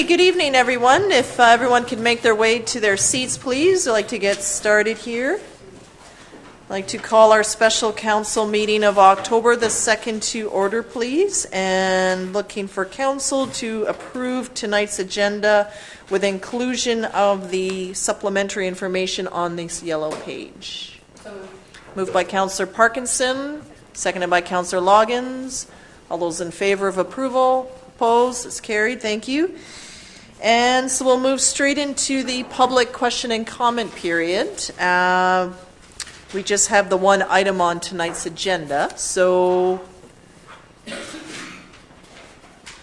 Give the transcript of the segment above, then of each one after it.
Good evening, everyone. If everyone could make their way to their seats, please. I'd like to get started here. I'd like to call our special council meeting of October the 2nd to order, please, and looking for council to approve tonight's agenda with inclusion of the supplementary information on this yellow page. Moved by Councillor Parkinson, seconded by Councillor Loggins. All those in favor of approval? Opposed? It's carried. Thank you. And so we'll move straight into the public question and comment period. We just have the one item on tonight's agenda. So,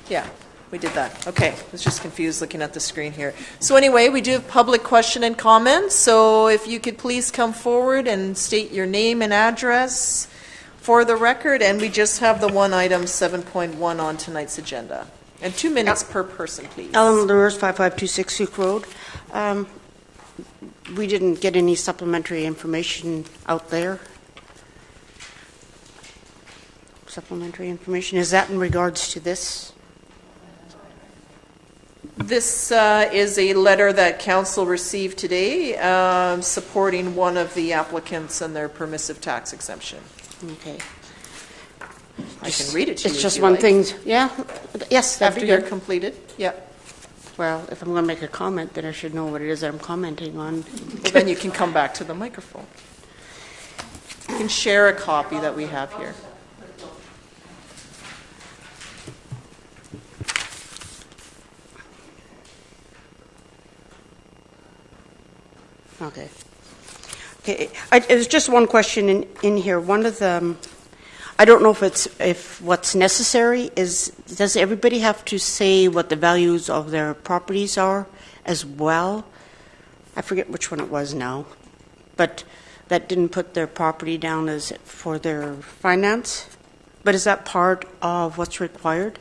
yeah, we did that. Okay, I was just confused looking at the screen here. So anyway, we do have public question and comments. So if you could please come forward and state your name and address for the record. And we just have the one item 7.1 on tonight's agenda. And 2 minutes per person, please. Ellen Lures, 5526 Sioux Road. We didn't get any supplementary information out there. Supplementary information, is that in regards to this? This is a letter that council received today supporting one of the applicants and their permissive tax exemption. Okay. I can read it to you. It's just one thing. Yeah. Yes. After you're completed. Yeah. Well, if I'm going to make a comment, then I should know what it is that I'm commenting on. Well, then you can come back to the microphone. You can share a copy that we have here. Okay. Okay. There's just one question in here. One of them. I don't know if what's necessary is, does everybody have to say what the values of their properties are as well? I forget which one it was now, but that didn't put their property down as for their finance. But is that part of what's required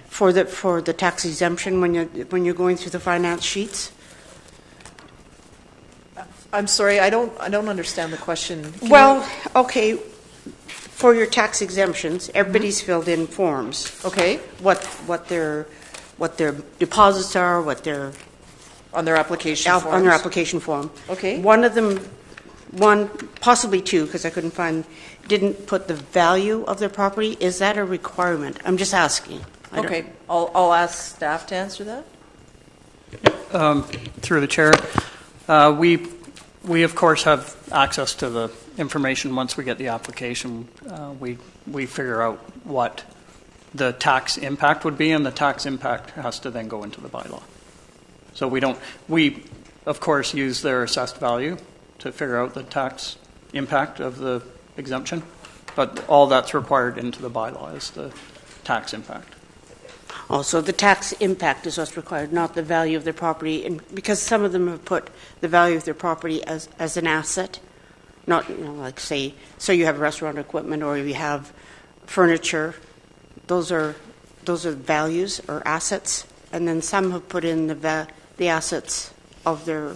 for the tax exemption when you're going through the finance sheets? I'm sorry, I don't understand the question. Okay, for your tax exemptions, everybody's filled in forms. Okay. What their deposits are, what their on their application forms. On their application form. Okay. One, possibly two, because I couldn't find, didn't put the value of their property. Is that a requirement? I'm just asking. Okay, I'll ask staff to answer that. Through the chair, we of course have access to the information once we get the application. We figure out what the tax impact would be, and the tax impact has to then go into the bylaw. So we of course use their assessed value to figure out the tax impact of the exemption, but all that's required into the bylaw is the tax impact. Oh, so the tax impact is what's required, not the value of their property, and because some of them have put the value of their property as an asset, not like say, so you have restaurant equipment or you have furniture, those are values or assets, and then some have put in the assets of their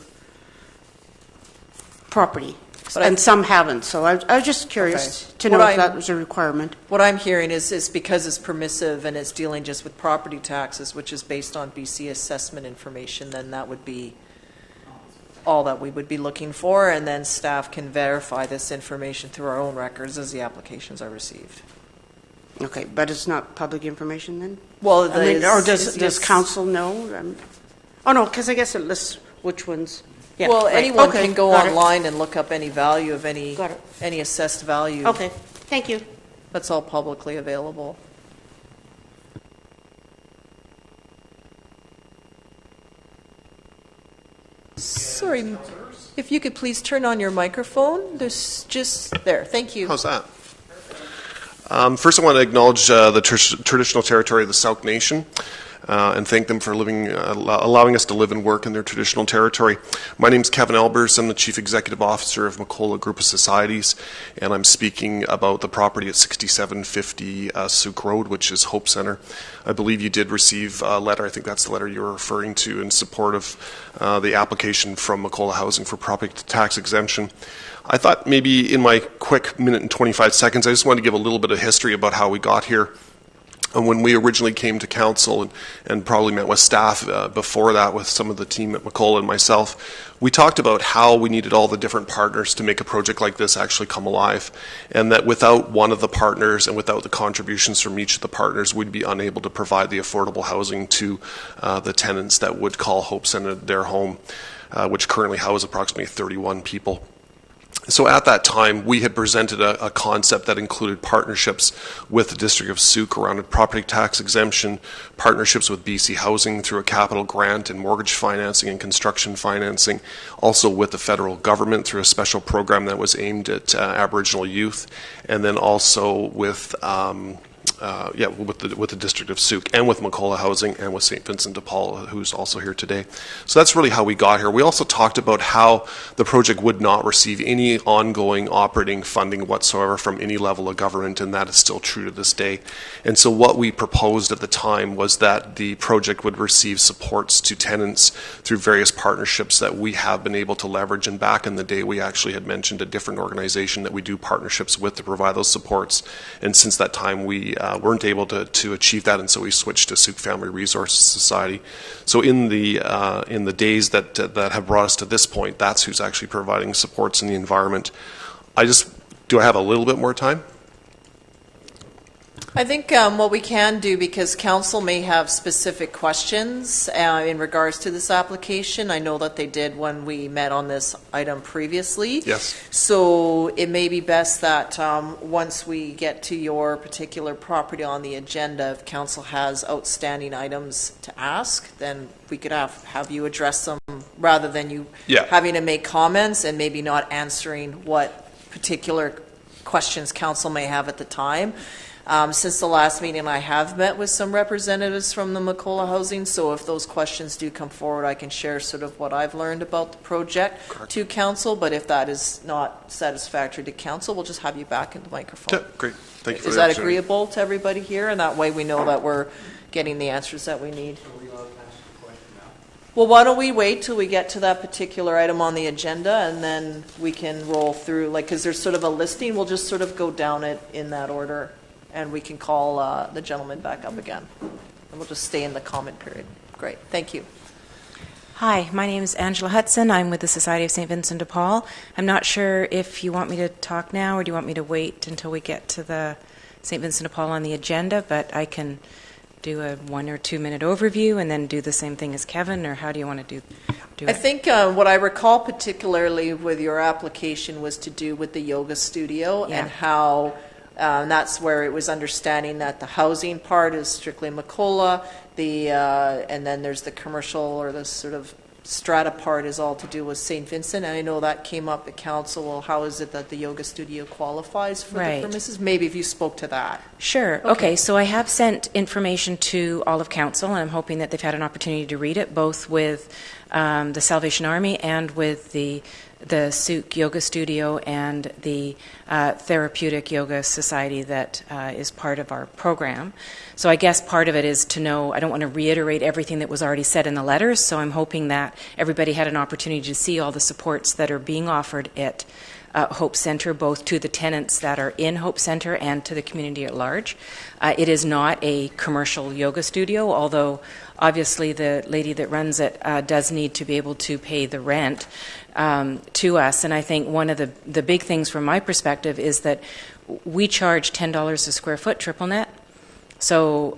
property. And some haven't, so I was just curious to know if that was a requirement. What I'm hearing is because it's permissive and it's dealing just with property taxes, which is based on BC assessment information, then that would be all that we would be looking for, and then staff can verify this information through our own records as the applications are received. Okay, but it's not public information then? Well, or does council know? Oh, no, because I guess it lists which ones. Yeah, well, right. anyone can go online and look up any value of any assessed value. Okay, thank you. That's all publicly available. Sorry, if you could please turn on your microphone. There's just there. Thank you. How's that? First, I want to acknowledge the traditional territory of the Sauk Nation. And thank them for allowing us to live and work in their traditional territory. My name is Kevin Albers. I'm the Chief Executive Officer of Macola Group of Societies, and I'm speaking about the property at 6750 Sioux Road, which is Hope Center. I believe you did receive a letter, I think that's the letter you're referring to, in support of the application from Macola Housing for property tax exemption. I thought maybe in my quick minute and 25 seconds, I just wanted to give a little bit of history about how we got here. And when we originally came to council and probably met with staff before that with some of the team at McCullough and myself, we talked about how we needed all the different partners to make a project like this actually come alive, and that without one of the partners and without the contributions from each of the partners, we'd be unable to provide the affordable housing to the tenants that would call Hope Centre their home, which currently house approximately 31 people. So at that time, we had presented a concept that included partnerships with the District of Sauk around a property tax exemption, partnerships with BC Housing through a capital grant and mortgage financing and construction financing, also with the federal government through a special program that was aimed at Aboriginal youth, and then also with with the District of Sauk and with McCullough Housing and with St. Vincent de Paul, who's also here today. So that's really how we got here. We also talked about how the project would not receive any ongoing operating funding whatsoever from any level of government, and that is still true to this day. And so what we proposed at the time was that the project would receive supports to tenants through various partnerships that we have been able to leverage. And back in the day, we actually had mentioned a different organization that we do partnerships with to provide those supports. And since that time, we weren't able to achieve that, and so we switched to Sauk Family Resources Society. So in the days that have brought us to this point, that's who's actually providing supports in the environment. Do I have a little bit more time? I think what we can do, because council may have specific questions in regards to this application. I know that they did when we met on this item previously. Yes. So it may be best that once we get to your particular property on the agenda, if council has outstanding items to ask, then we could have you address them rather than you having to make comments and maybe not answering what particular questions council may have at the time. Since the last meeting, I have met with some representatives from the McCullough Housing, so if those questions do come forward, I can share sort of what I've learned about the project to council, but if that is not satisfactory to council, we'll just have you back in the microphone. Yeah, great. Thank you for Is that agreeable to everybody here? And that way we know that we're getting the answers that we need. Well, why don't we wait till we get to that particular item on the agenda, and then we can roll through, because there's sort of a listing, we'll just sort of go down it in that order. And we can call the gentleman back up again. And we'll just stay in the comment period. Great. Thank you. Hi, my name is Angela Hudson. I'm with the Society of St. Vincent de Paul. I'm not sure if you want me to talk now or do you want me to wait until we get to the St. Vincent de Paul on the agenda, but I can do a 1 or 2 minute overview and then do the same thing as Kevin, or how do you want to do it? I think what I recall particularly with your application was to do with the yoga studio and how that's where it was understanding that the housing part is strictly McCullough, and then there's the commercial or the sort of strata part is all to do with St. Vincent. And I know that came up at council. Well, how is it that the yoga studio qualifies for the Permissive? Maybe if you spoke to that. Sure. Okay, so I have sent information to all of council, and I'm hoping that they've had an opportunity to read it, both with the Salvation Army and with the Sauk Yoga Studio and the Therapeutic Yoga Society that is part of our program. So I guess part of it is to know, I don't want to reiterate everything that was already said in the letters, so I'm hoping that everybody had an opportunity to see all the supports that are being offered at Hope Centre, both to the tenants that are in Hope Centre and to the community at large. It is not a commercial yoga studio, although obviously the lady that runs it does need to be able to pay the rent to us. And I think one of the big things from my perspective is that we charge $10 a square foot triple net, so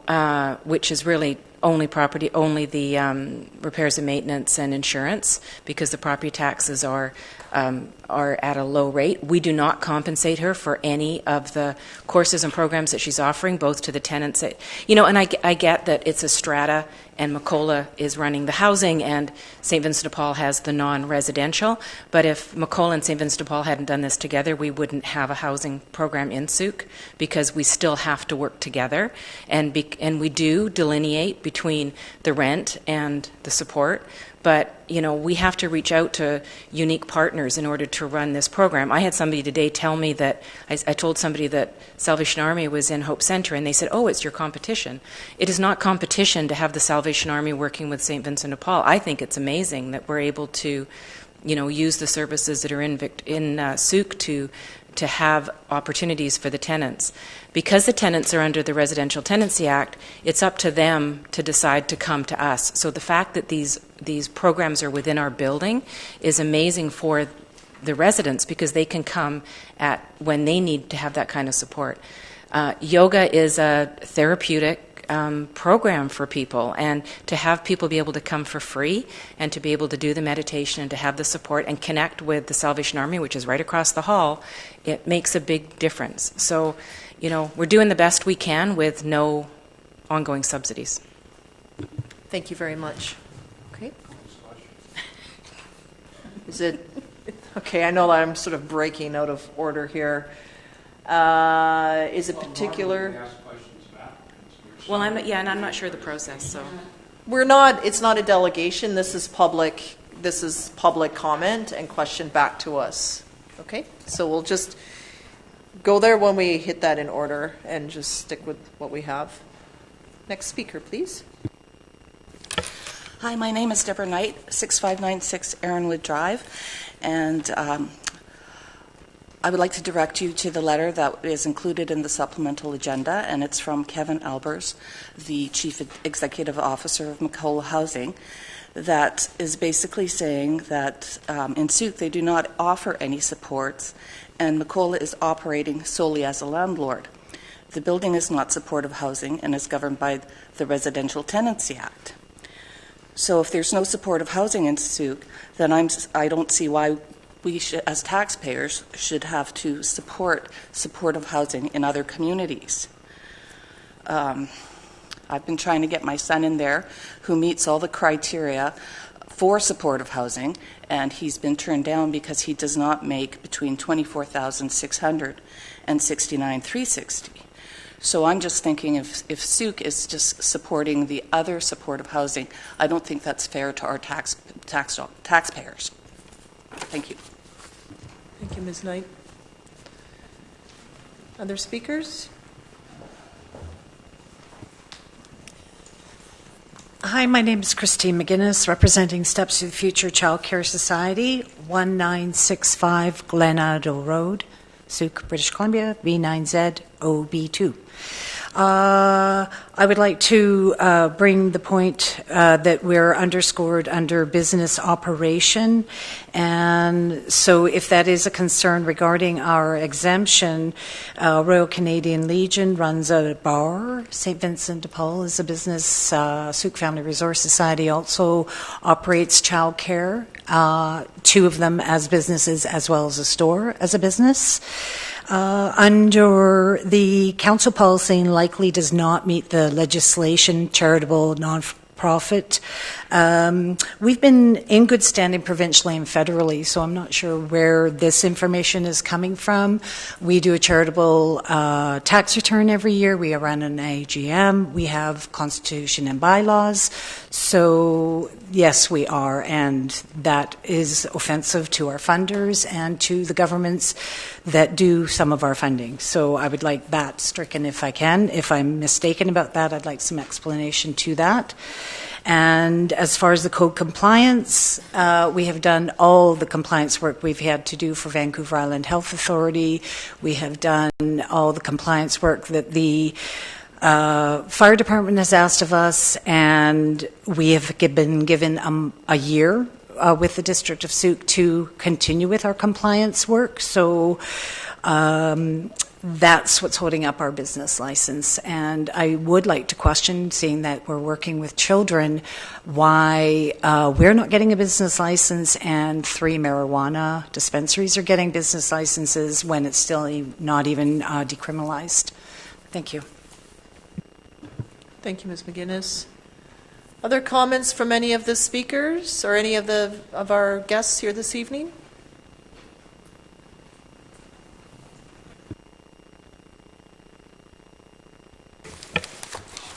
which is really only the repairs and maintenance and insurance, because the property taxes are at a low rate. We do not compensate her for any of the courses and programs that she's offering, both to the tenants that, and I get that it's a strata and McCullough is running the housing and St. Vincent de Paul has the non-residential. But if McCullough and St. Vincent de Paul hadn't done this together, we wouldn't have a housing program in Sauk, because we still have to work together. And we do delineate between the rent and the support. But, we have to reach out to unique partners in order to run this program. I had somebody today tell me that, I told somebody that Salvation Army was in Hope Centre, and they said, oh, it's your competition. It is not competition to have the Salvation Army working with St. Vincent de Paul. I think it's amazing that we're able to, use the services that are in Sauk to to have opportunities for the tenants. Because the tenants are under the Residential Tenancy Act, it's up to them to decide to come to us. So the fact that these programs are within our building is amazing for the residents, because they can come at when they need to have that kind of support. Yoga is a therapeutic program for people, and to have people be able to come for free and to be able to do the meditation and to have the support and connect with the Salvation Army, which is right across the hall, it makes a big difference. So, you know, we're doing the best we can with no ongoing subsidies. Thank you very much. Okay. Is it okay? I know that I'm sort of breaking out of order here. Is it particular? Well, and I'm not sure the process, so. It's not a delegation. This is public comment and question back to us. Okay? So we'll just go there when we hit that in order and just stick with what we have. Next speaker, please. Hi, my name is Deborah Knight, 6596 Aaronwood Drive, and I would like to direct you to the letter that is included in the supplemental agenda, and it's from Kevin Albers, the Chief Executive Officer of McColl Housing, that is basically saying that in Souk they do not offer any supports, and McColl is operating solely as a landlord. The building is not supportive housing and is governed by the Residential Tenancy Act. So if there's no supportive housing in Souk, then I don't see why we should, as taxpayers, should have to support supportive housing in other communities. I've been trying to get my son in there, who meets all the criteria for supportive housing, and he's been turned down because he does not make between $24,600 and $69,360. So I'm just thinking if Souk is just supporting the other supportive housing, I don't think that's fair to our taxpayers. Thank you. Thank you, Ms. Knight. Other speakers? Hi, my name is Christine McGuinness, representing Steps to the Future Child Care Society, 1965 Glenado Road, Souk, British Columbia, B9ZOB2. I would like to bring the point that we're underscored under business operation, and so if that is a concern regarding our exemption, Royal Canadian Legion runs a bar. St. Vincent de Paul is a business. Souk Family Resource Society also operates childcare, two of them as businesses as well as a store as a business. Under the council policy, likely does not meet the legislation, charitable, non-profit. We've been in good standing provincially and federally, so I'm not sure where this information is coming from. We do a charitable tax return every year. We run an AGM. We have Constitution and bylaws. So, yes, we are, and that is offensive to our funders and to the governments that do some of our funding. So I would like that stricken if I can. If I'm mistaken about that, I'd like some explanation to that. And as far as the code compliance, we have done all the compliance work we've had to do for Vancouver Island Health Authority. We have done all the compliance work that the fire department has asked of us, and we have been given a year with the District of Souk to continue with our compliance work. So that's what's holding up our business license. And I would like to question, seeing that we're working with children, why we're not getting a business license and 3 marijuana dispensaries are getting business licenses when it's still not even decriminalized. Thank you. Thank you, Ms. McGuinness. Other comments from any of the speakers or any of our guests here this evening?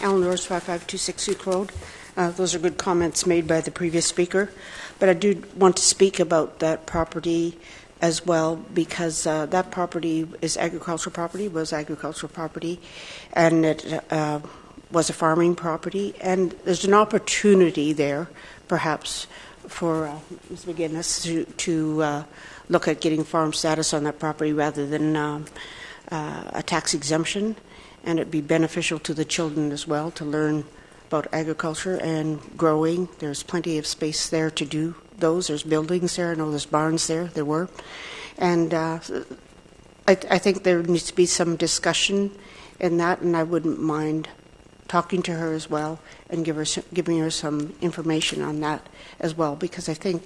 Alan Rose, 5526 Souk Road. Those are good comments made by the previous speaker. But I do want to speak about that property as well, because that property is agricultural property, and it was a farming property. And there's an opportunity there, perhaps, Ms. McGinnis to look at getting farm status on that property rather than a tax exemption, and it'd be beneficial to the children as well to learn about agriculture and growing. There's plenty of space there to do those. There's buildings there. I know there's barns there were. And I think there needs to be some discussion in that, and I wouldn't mind talking to her as well and giving her some information on that as well, because I think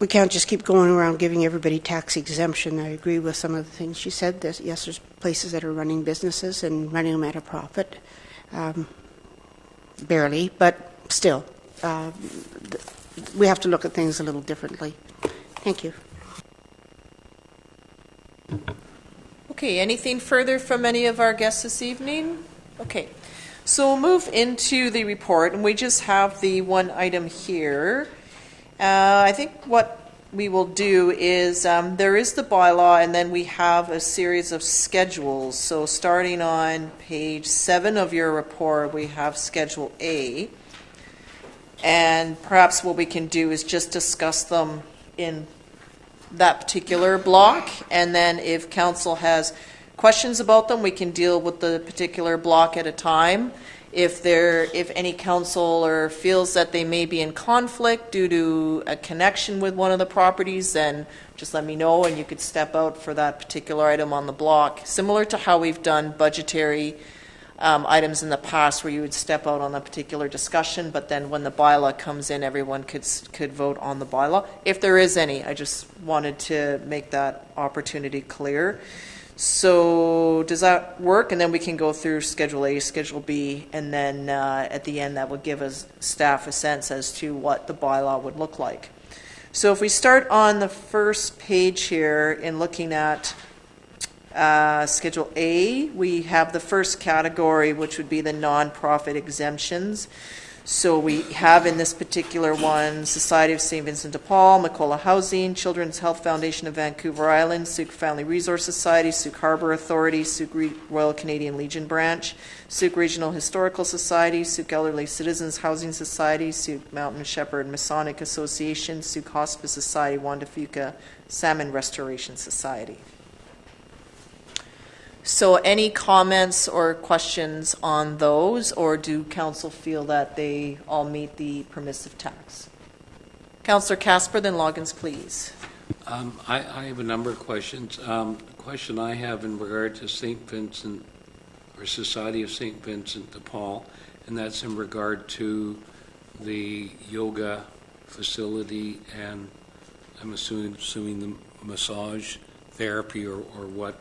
we can't just keep going around giving everybody tax exemption. I agree with some of the things she said. There's places that are running businesses and running them at a profit. Barely, but still, we have to look at things a little differently. Thank you. Okay, anything further from any of our guests this evening? Okay, so we'll move into the report, and we just have the one item here. I think what we will do is there is the bylaw, and then we have a series of schedules. So starting on page 7 of your report, we have Schedule A. And perhaps what we can do is just discuss them in that particular block, and then if council has questions about them, we can deal with the particular block at a time. If any councillor feels that they may be in conflict due to a connection with one of the properties, then just let me know and you could step out for that particular item on the block. Similar to how we've done budgetary items in the past, where you would step out on a particular discussion, but then when the bylaw comes in, everyone could vote on the bylaw. If there is any, I just wanted to make that opportunity clear. So does that work? And then we can go through Schedule A, Schedule B, and then at the end that will give us staff a sense as to what the bylaw would look like. So if we start on the first page here in looking at Schedule A, we have the first category, which would be the non-profit exemptions. So we have in this particular one Society of St. Vincent de Paul, Macola Housing, Children's Health Foundation of Vancouver Island, Souk Family Resource Society, Souk Harbour Authority, Souk Royal Canadian Legion Branch, Souk Regional Historical Society, Souk Elderly Citizens Housing Society, Souk Mountain Shepherd Masonic Association, Souk Hospice Society, Juan de Fuca Salmon Restoration Society. So any comments or questions on those, or do council feel that they all meet the permissive tax? Councillor Casper, then Loggins, please. I have a number of questions. The question I have in regard to St. Vincent, or Society of St. Vincent de Paul, and that's in regard to the yoga facility and I'm assuming the massage therapy or what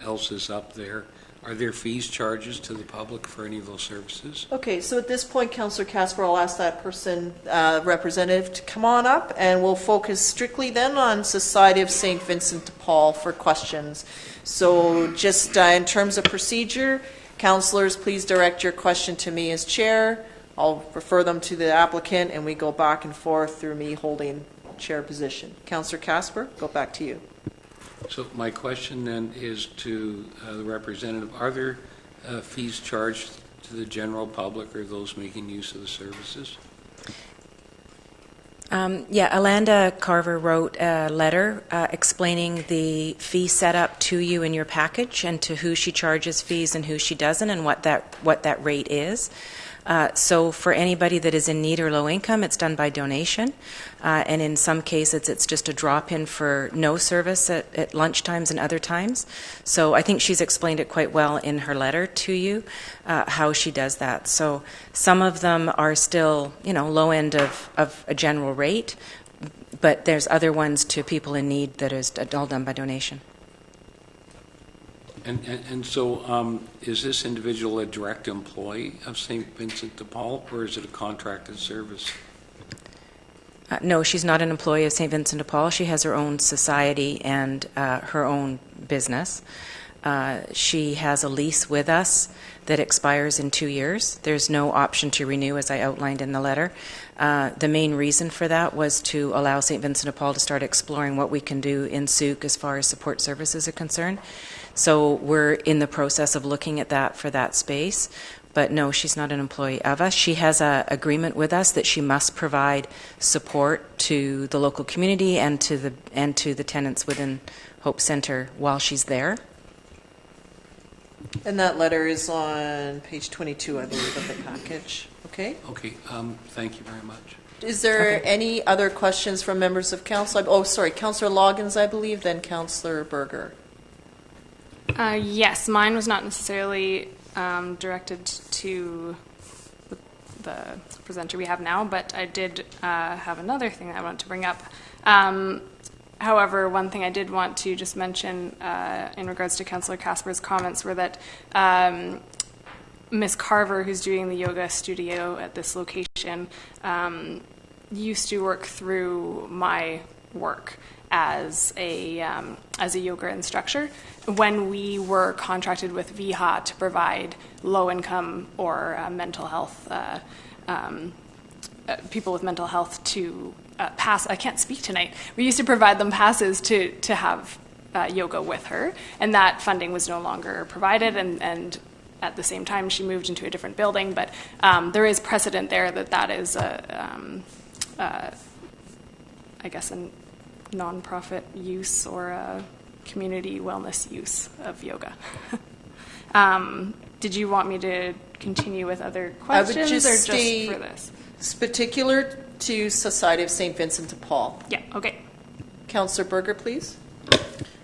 else is up there. Are there fees, charges to the public for any of those services? Okay, so at this point, Councillor Casper, I'll ask that person, representative, to come on up, and we'll focus strictly then on Society of St. Vincent de Paul for questions. So just in terms of procedure, councillors, please direct your question to me as chair. I'll refer them to the applicant, and we go back and forth through me holding chair position. Councillor Casper, go back to you. So my question then is to the representative, are there fees charged to the general public or those making use of the services? Yeah, Alanda Carver wrote a letter explaining the fee setup to you in your package and to who she charges fees and who she doesn't and what that rate is. So for anybody that is in need or low income, it's done by donation. And in some cases, it's just a drop-in for no service at lunch times and other times. So I think she's explained it quite well in her letter to you, how she does that. So some of them are still, low end of a general rate, but there's other ones to people in need that is all done by donation. And so is this individual a direct employee of St. Vincent de Paul, or is it a contracted service? No, she's not an employee of St. Vincent de Paul. She has her own society and her own business. She has a lease with us that expires in 2 years. There's no option to renew, as I outlined in the letter. The main reason for that was to allow St. Vincent de Paul to start exploring what we can do in Souk as far as support services are concerned. So we're in the process of looking at that for that space. But no, she's not an employee of us. She has an agreement with us that she must provide support to the local community and to the tenants within Hope Centre while she's there. And that letter is on page 22, I believe, of the package. Okay? Okay, thank you very much. Is there any other questions from members of council? Oh, sorry, Councillor Loggins, I believe, then Councillor Berger. Yes, mine was not necessarily directed to the presenter we have now, but I did have another thing that I wanted to bring up. However, one thing I did want to just mention in regards to Councillor Casper's comments were that Ms. Carver, who's doing the yoga studio at this location, used to work through my work as a yoga instructor when we were contracted with VHA to provide low-income or mental health people with mental health to pass. I can't speak tonight. We used to provide them passes to have yoga with her, and that funding was no longer provided, and at the same time she moved into a different building, but there is precedent there that is I guess a nonprofit use or a community wellness use of yoga. Did you want me to continue with other questions I would just or stay just for this? It's particular to Society of St. Vincent de Paul. Yeah, okay. Councillor Berger, please.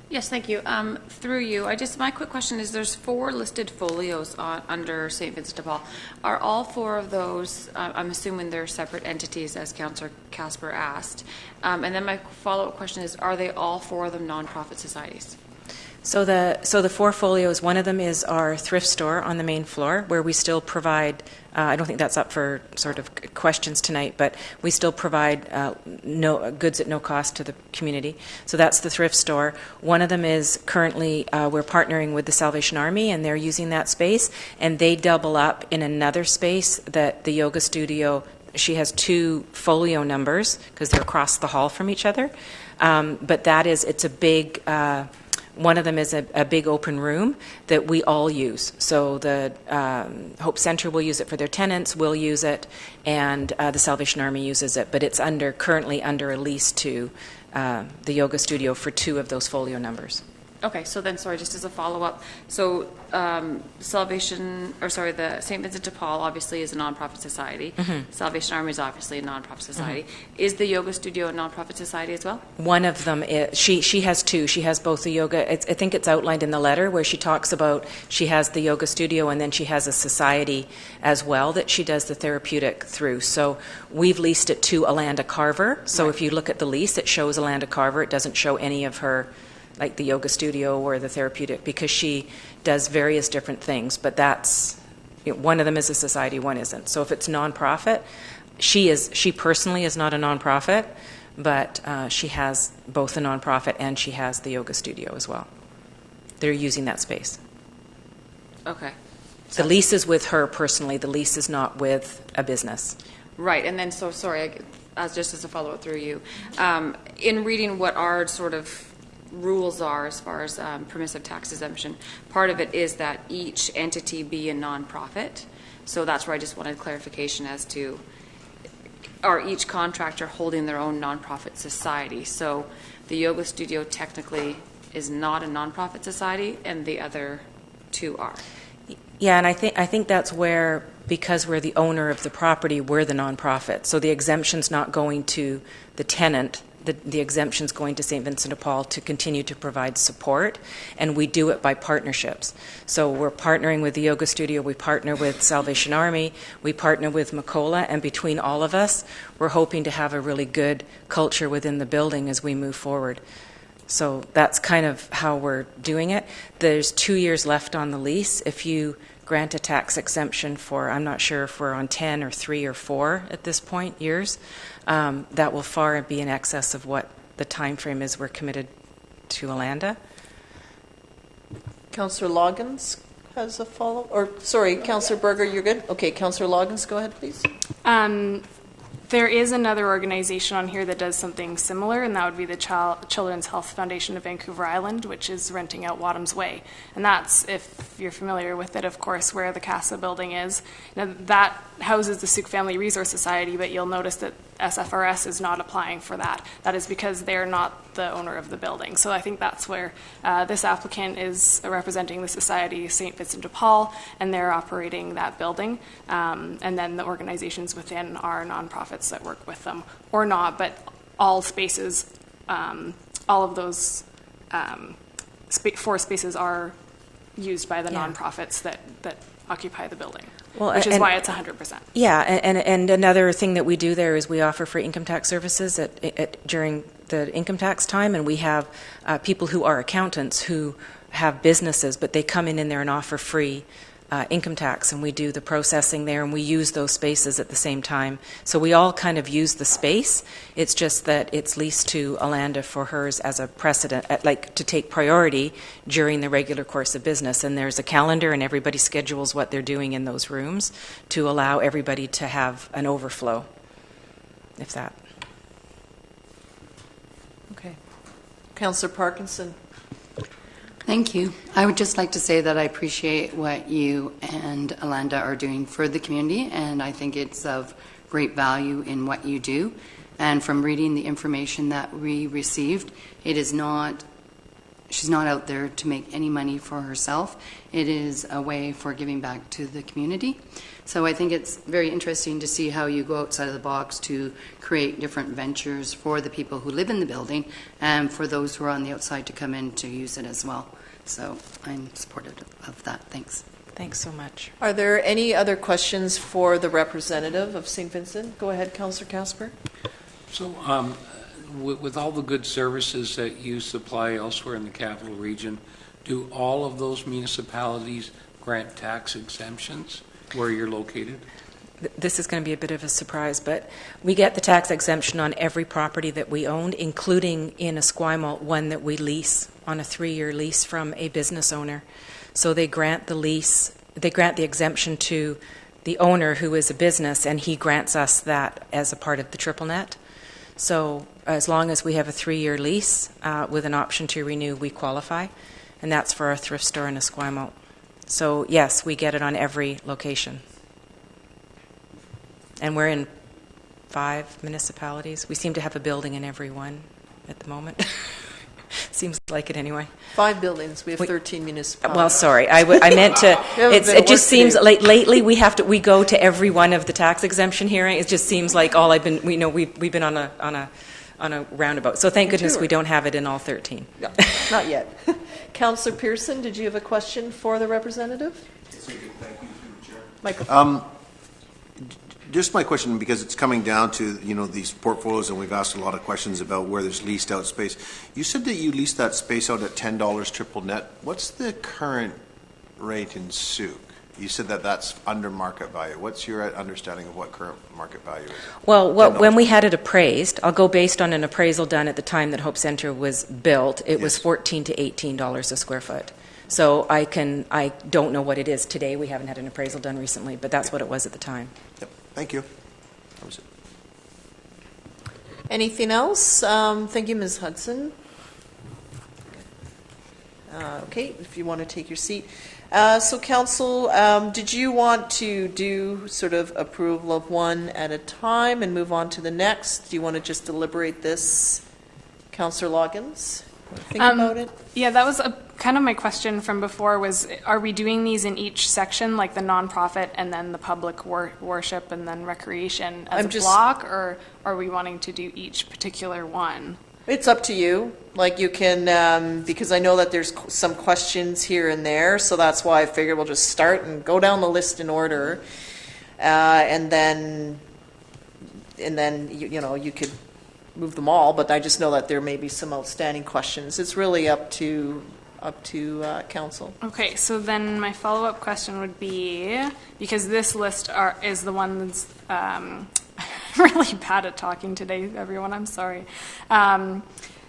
Yes, thank you. Through you, my quick question is: there's 4 listed folios under St. Vincent de Paul. Are all 4 of those? I'm assuming they're separate entities, as Councillor Casper asked. And then my follow-up question is: are they all 4 of them nonprofit societies? So the 4 folios, one of them is our thrift store on the main floor, where we still provide, I don't think that's up for sort of questions tonight, but we still provide goods at no cost to the community. So that's the thrift store. One of them is currently, we're partnering with the Salvation Army, and they're using that space, and they double up in another space that the yoga studio, she has 2 folio numbers, because they're across the hall from each other. But it's a big... one of them is a big open room that we all use. So the Hope Centre will use it for their tenants, we'll use it, and the Salvation Army uses it. But it's currently under a lease to the yoga studio for 2 of those folio numbers. Okay, so then, sorry, just as a follow-up, so the St. Vincent de Paul obviously is a nonprofit society. Mm-hmm. Salvation Army is obviously a nonprofit society. Mm-hmm. Is the yoga studio a nonprofit society as well? One of them is, she has 2. She has both the yoga, I think it's outlined in the letter where she talks about she has the yoga studio and then she has a society as well that she does the therapeutic through. So we've leased it to Alanda Carver. So If you look at the lease, it shows Alanda Carver. It doesn't show any of her, like the yoga studio or the therapeutic, because she does various different things, but one of them is a society, one isn't. So if it's nonprofit, she personally is not a nonprofit, but she has both a nonprofit and she has the yoga studio as well. They're using that space. Okay. The lease is with her personally. The lease is not with a business. Right, and then, so sorry, just as a follow-up through you, in reading what our sort of rules are as far as permissive tax exemption, part of it is that each entity be a nonprofit. So that's where I just wanted clarification as to, are each contractor holding their own nonprofit society? So the yoga studio technically is not a nonprofit society, and the other 2 are. Yeah, and I think that's where, because we're the owner of the property, we're the nonprofit. So the exemption's not going to the tenant. The exemption's going to St. Vincent de Paul to continue to provide support, and we do it by partnerships. So we're partnering with the yoga studio, we partner with Salvation Army, we partner with Macola, and between all of us, we're hoping to have a really good culture within the building as we move forward. So that's kind of how we're doing it. There's 2 years left on the lease. If you grant a tax exemption for, I'm not sure if we're on 10 or 3 or 4 at this point, years, that will far be in excess of what the time frame is we're committed to Alanda. Councillor Loggins has a follow, or sorry, Councillor Berger, you're good? Okay, Councillor Loggins, go ahead, please. There is another organization on here that does something similar, and that would be the Children's Health Foundation of Vancouver Island, which is renting out Wadham's Way. And that's, if you're familiar with it, of course, where the CASA building is. Now, that houses the Souk Family Resource Society, but you'll notice that SFRS is not applying for that. That is because they're not the owner of the building. So I think that's where this applicant is representing the Society of St. Vincent de Paul, and they're operating that building. And then the organizations within are nonprofits that work with them, or not, but all spaces, all of those 4 spaces are used by the nonprofits that occupy the building. Well, which is why it's 100%. Yeah, and another thing that we do there is we offer free income tax services during the income tax time, and we have people who are accountants who have businesses, but they come in there and offer free income tax, and we do the processing there, and we use those spaces at the same time. So we all kind of use the space. It's just that it's leased to Alanda for hers as a precedent, like to take priority during the regular course of business. And there's a calendar, and everybody schedules what they're doing in those rooms to allow everybody to have an overflow, if that. Okay. Councillor Parkinson. Thank you. I would just like to say that I appreciate what you and Alanda are doing for the community, and I think it's of great value in what you do. And from reading the information that we received, it is not, she's not out there to make any money for herself. It is a way for giving back to the community. So I think it's very interesting to see how you go outside of the box to create different ventures for the people who live in the building and for those who are on the outside to come in to use it as well. So I'm supportive of that. Thanks. Thanks so much. Are there any other questions for the representative of St. Vincent? Go ahead, Councillor Casper. So with all the good services that you supply elsewhere in the capital region, do all of those municipalities grant tax exemptions where you're located? This is going to be a bit of a surprise, but we get the tax exemption on every property that we own, including in Esquimalt, one that we lease on a 3-year lease from a business owner. So they grant the lease, they grant the exemption to the owner who is a business, and he grants us that as a part of the triple net. So as long as we have a 3-year lease with an option to renew, we qualify, and that's for our thrift store in Esquimalt. So yes, we get it on every location. And we're in 5 municipalities. We seem to have a building in every one at the moment. Seems like it anyway. 5 buildings. We have 13 municipalities. Well, sorry, I meant to. It just seems like lately we go to every one of the tax exemption hearings. It just seems like all I've been. We've been on a roundabout. So thank goodness we don't have it in all 13. No, not yet. Councillor Pearson, did you have a question for the representative? Thank you, Chair. Michael. Just my question, because it's coming down to these portfolios, and we've asked a lot of questions about where there's leased out space. You said that you leased that space out at $10 triple net. What's the current rate in Souk? You said that that's under market value. What's your understanding of what current market value is? Well, when we had it appraised, I'll go based on an appraisal done at the time that Hope Centre was built. It was $14 to $18 a square foot. So I don't know what it is today. We haven't had an appraisal done recently, but that's what it was at the time. Yep. Thank you. That was it. Anything else? Thank you, Ms. Hudson. Okay, if you want to take your seat. So, Council, did you want to do sort of approval of one at a time and move on to the next? Do you want to just deliberate this, Councillor Loggins? Think about it. Yeah, that was kind of my question from before was, are we doing these in each section, like the nonprofit and then the public worship and then recreation as a block, or are we wanting to do each particular one? It's up to you. Like you can, because I know that there's some questions here and there, so that's why I figured we'll just start and go down the list in order, and then you could move them all, but I just know that there may be some outstanding questions. It's really up to council. Okay, so then my follow-up question would be, because this list is the one that's really bad at talking today, everyone, I'm sorry.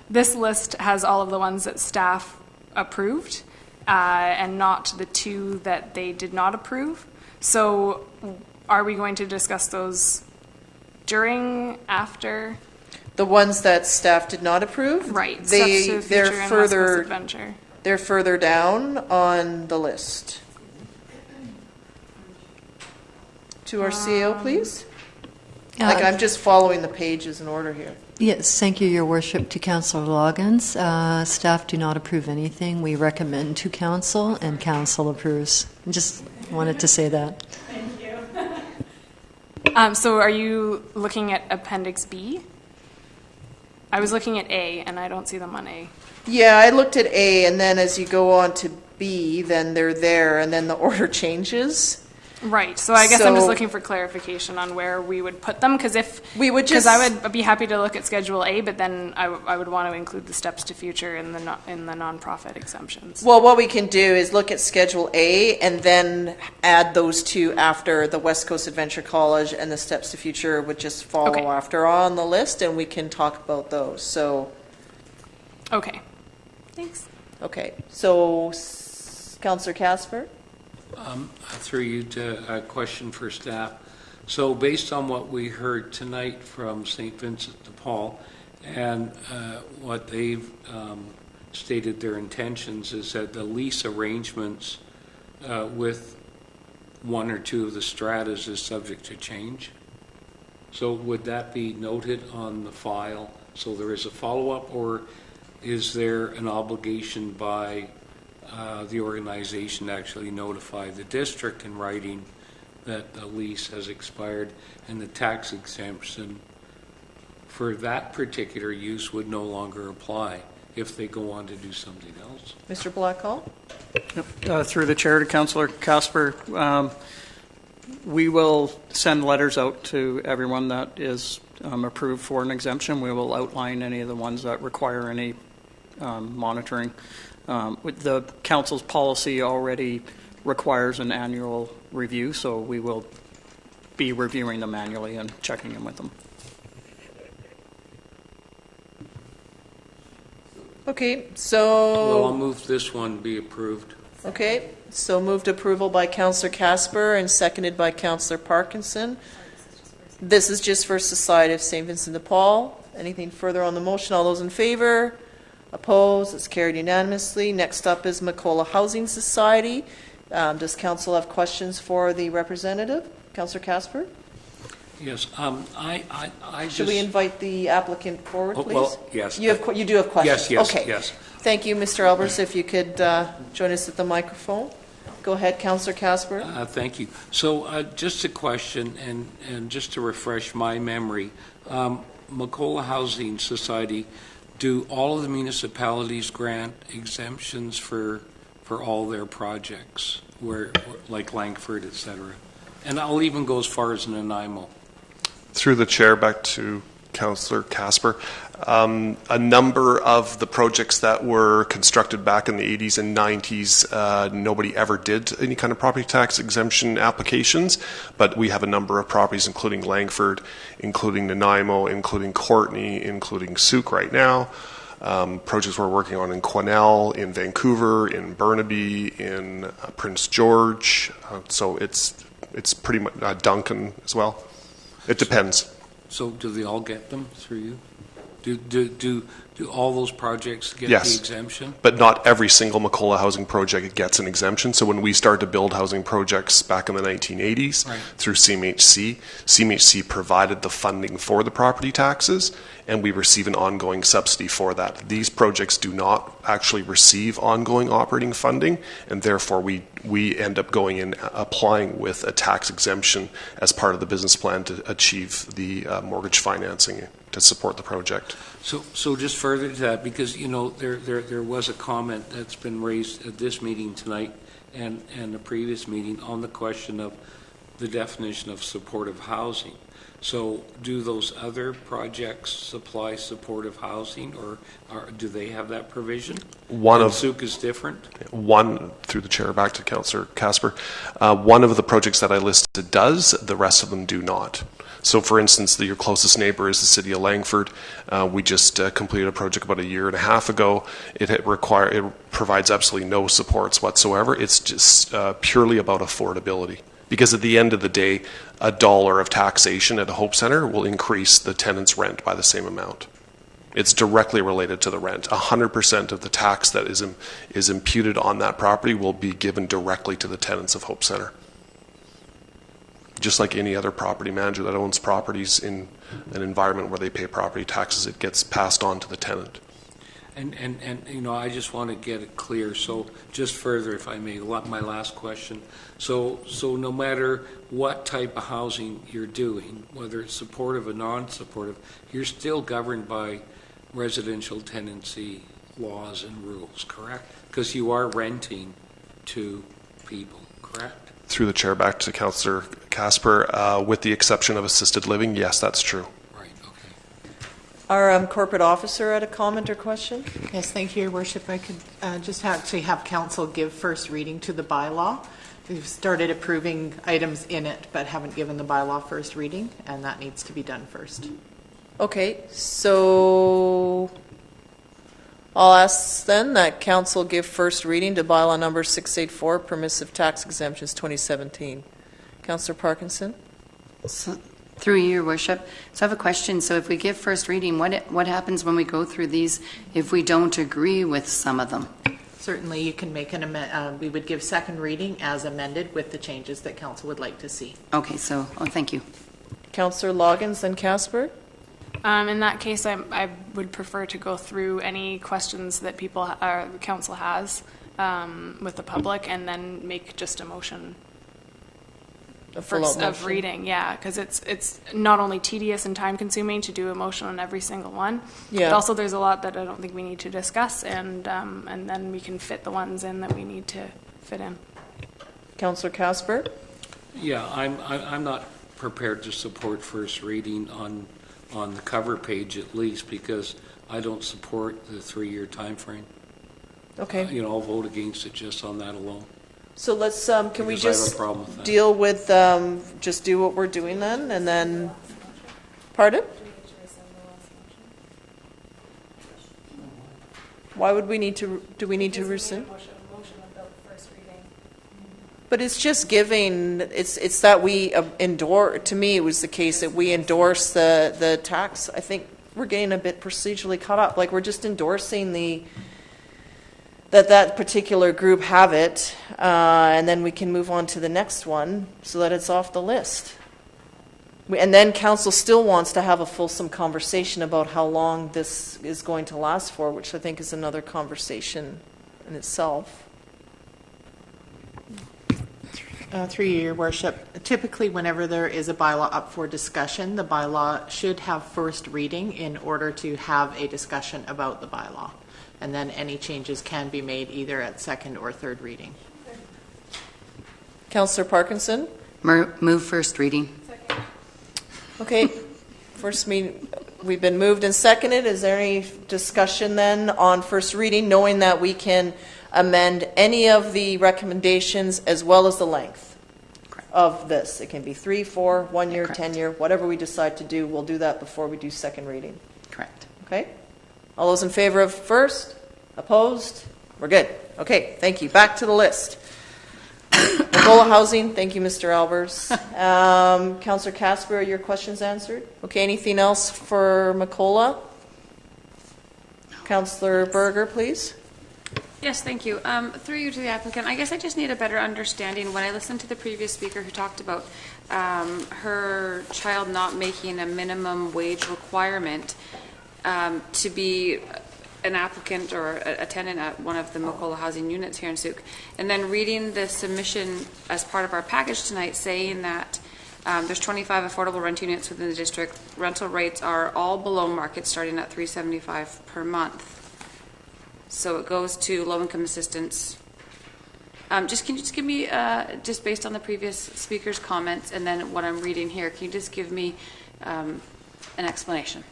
This list has all of the ones that staff approved and not the 2 that they did not approve. So are we going to discuss those during, after? The ones that staff did not approve? Right. Steps to the future They're and West further, Coast Adventure. they're further down on the list. To our CEO, please. Like, I'm just following the pages in order here. Yes, thank you, Your Worship. To Councillor Loggins, staff do not approve anything. We recommend to Council, and Council approves. Just wanted to say that. Thank you. So are you looking at Appendix B? I was looking at A, and I don't see them on A. Yeah, I looked at A, and then as you go on to B, then they're there, and then the order changes. Right. So I guess I'm So- just looking for clarification on where we would put them, because We would because just- I would be happy to look at Schedule A, but then I would want to include the steps to future in the nonprofit exemptions. Well, what we can do is look at Schedule A and then add those two after the West Coast Adventure College, and the Steps to Future would just follow Okay. after on the list, and we can talk about those. So, Okay. Thanks. okay. So, Councillor Casper? Through you to a question for staff. So based on what we heard tonight from St. Vincent de Paul and what they've stated their intentions is that the lease arrangements with one or two of the stratas is subject to change. So would that be noted on the file so there is a follow-up, or is there an obligation by the organization actually notify the district in writing that the lease has expired and the tax exemption for that particular use would no longer apply if they go on to do something else? Mr. Blackhall? Through the chair to Councillor Casper, we will send letters out to everyone that is approved for an exemption. We will outline any of the ones that require any monitoring. With the council's policy already requires an annual review, so we will be reviewing them annually and checking in with them. Okay, so... Well, I'll move this one be approved. Okay, so moved approval by Councillor Casper and seconded by Councillor Parkinson. This is just for Society of St. Vincent de Paul. Anything further on the motion? All those in favor? Opposed? It's carried unanimously. Next up is Macola Housing Society. Does council have questions for the representative? Councillor Casper? Yes, I Should we invite the applicant forward, please? Well, yes. You do have questions? Yes, Okay. yes. Thank you, Mr. Albers. If you could join us at the microphone. Go ahead, Councillor Casper. Thank you. So just a question, and just to refresh my memory, Macola Housing Society, do all of the municipalities grant exemptions for all their projects, where like Langford, et cetera? And I'll even go as far as Nanaimo. Through the chair, back to Councillor Casper. A number of the projects that were constructed back in the 80s and 90s, nobody ever did any kind of property tax exemption applications, but we have a number of properties, including Langford, including Nanaimo, including Courtenay, including Souk right now. Projects we're working on in Quesnel, in Vancouver, in Burnaby, in Prince George. So it's pretty much Duncan as well. It depends. So do they all get them through you? Do all those projects get Yes, the exemption? but not every single Macola housing project gets an exemption. So when we started to build housing projects back in the 1980s Right. through CMHC provided the funding for the property taxes, and we receive an ongoing subsidy for that. These projects do not actually receive ongoing operating funding, and therefore we end up going in applying with a tax exemption as part of the business plan to achieve the mortgage financing to support the project. So just further to that, because there was a comment that's been raised at this meeting tonight and the previous meeting on the question of the definition of supportive housing. So do those other projects supply supportive housing, or do they have that provision? Souk is different? One, through the chair, back to Councillor Casper, one of the projects that I listed does, the rest of them do not. So, for instance, your closest neighbor is the city of Langford. We just completed a project about a year and a half ago. It provides absolutely no supports whatsoever. It's just purely about affordability. Because at the end of the day, $1 of taxation at a Hope Center will increase the tenant's rent by the same amount. It's directly related to the rent. 100% of the tax that is imputed on that property will be given directly to the tenants of Hope Center. Just like any other property manager that owns properties in an environment where they pay property taxes, it gets passed on to the tenant. And you know, I just want to get it clear. So just further, if I may, my last question. So no matter what type of housing you're doing, whether it's supportive or non-supportive, you're still governed by residential tenancy laws and rules, correct? Because you are renting to people, correct? Through the chair, back to Councillor Casper, with the exception of assisted living, yes, that's true. Right, okay. Our corporate officer had a comment or question? Yes, thank you, Your Worship. I could just actually have council give first reading to the bylaw. We've started approving items in it, but haven't given the bylaw first reading, and that needs to be done first. Okay, so I'll ask then that council give first reading to bylaw number 684, Permissive Tax Exemptions 2017. Councillor Parkinson? So, through you, Your Worship. So I have a question. So if we give first reading, what happens when we go through these if we don't agree with some of them? Certainly, you can make an amendment. We would give second reading as amended with the changes that council would like to see. Okay, so thank you. Councillor Loggins, then Casper? In that case, I would prefer to go through any questions that the council has with the public, and then make just a motion first of reading. Yeah, because it's not only tedious and time consuming to do a motion on every single one, but also there's a lot that I don't think we need to discuss, and then we can fit the ones in that we need to fit in. Councillor Casper? Yeah, I'm not prepared to support first reading on the cover page, at least, because I don't support the 3-year time frame. Okay. I'll vote against it just on that alone. So let's, can we just with deal with, just do what we're doing then, and then, pardon? Why would we need to, do we need to rescind? But it's just giving, it's that we endorse, to me it was the case that we endorse the tax. I think we're getting a bit procedurally caught up. Like we're just endorsing that particular group have it, and then we can move on to the next one so that it's off the list. And then council still wants to have a fulsome conversation about how long this is going to last for, which I think is another conversation in itself. Through Your Worship, typically whenever there is a bylaw up for discussion, the bylaw should have first reading in order to have a discussion about the bylaw. And then any changes can be made either at second or third reading. Councillor Parkinson? Move first reading. Second. Okay. First meeting, we've been moved and seconded. Is there any discussion then on first reading, knowing that we can amend any of the recommendations as well as the length of this? It can be 3, 4, 1 year, 10 year, whatever we decide to do, we'll do that before we do second reading. Correct. Okay? All those in favor of first? Opposed? We're good. Okay, thank you. Back to the list. Macola Housing, thank you, Mr. Albers. Councillor Casper, your questions answered? Okay, anything else for Macola? Councillor Berger, please. Yes, thank you. Through you to the applicant, I guess I just need a better understanding. When I listened to the previous speaker who talked about her child not making a minimum wage requirement to be an applicant or a tenant at one of the Macola housing units here in Souk, and then reading the submission as part of our package tonight saying that there's 25 affordable rent units within the district. Rental rates are all below market, starting at $375 per month. So it goes to low-income assistance. Can you just give me, just based on the previous speaker's comments and then what I'm reading here, can you just give me an explanation?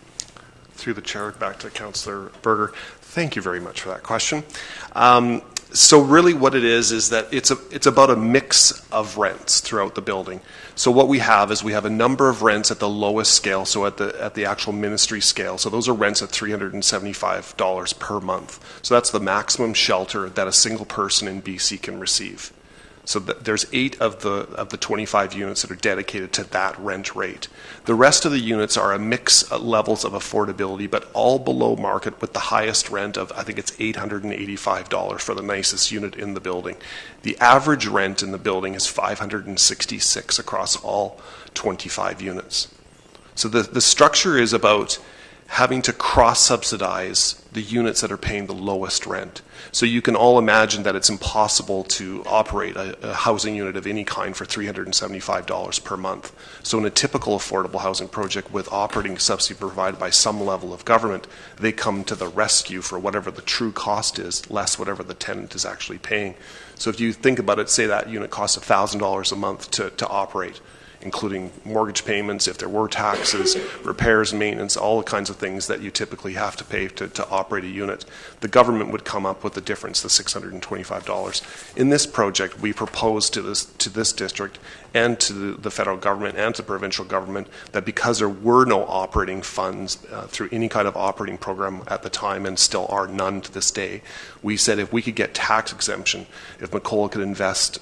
Through the chair, back to Councillor Berger. Thank you very much for that question. So really what it is that it's about a mix of rents throughout the building. So what we have is we have a number of rents at the lowest scale, so at the actual ministry scale. So those are rents at $375 per month. So that's the maximum shelter that a single person in BC can receive. So there's 8 of the 25 units that are dedicated to that rent rate. The rest of the units are a mix levels of affordability, but all below market, with the highest rent of, I think it's $885 for the nicest unit in the building. The average rent in the building is $566 across all 25 units. So the structure is about having to cross-subsidize the units that are paying the lowest rent. So you can all imagine that it's impossible to operate a housing unit of any kind for $375 per month. So in a typical affordable housing project with operating subsidy provided by some level of government, they come to the rescue for whatever the true cost is, less whatever the tenant is actually paying. So if you think about it, say that unit costs $1,000 a month to operate, including mortgage payments, if there were taxes, repairs, maintenance, all the kinds of things that you typically have to pay to operate a unit. The government would come up with the difference, the $625. In this project, we propose to this district and to the federal government and to the provincial government that because there were no operating funds through any kind of operating program at the time, and still are none to this day, we said if we could get tax exemption, if McCullough could invest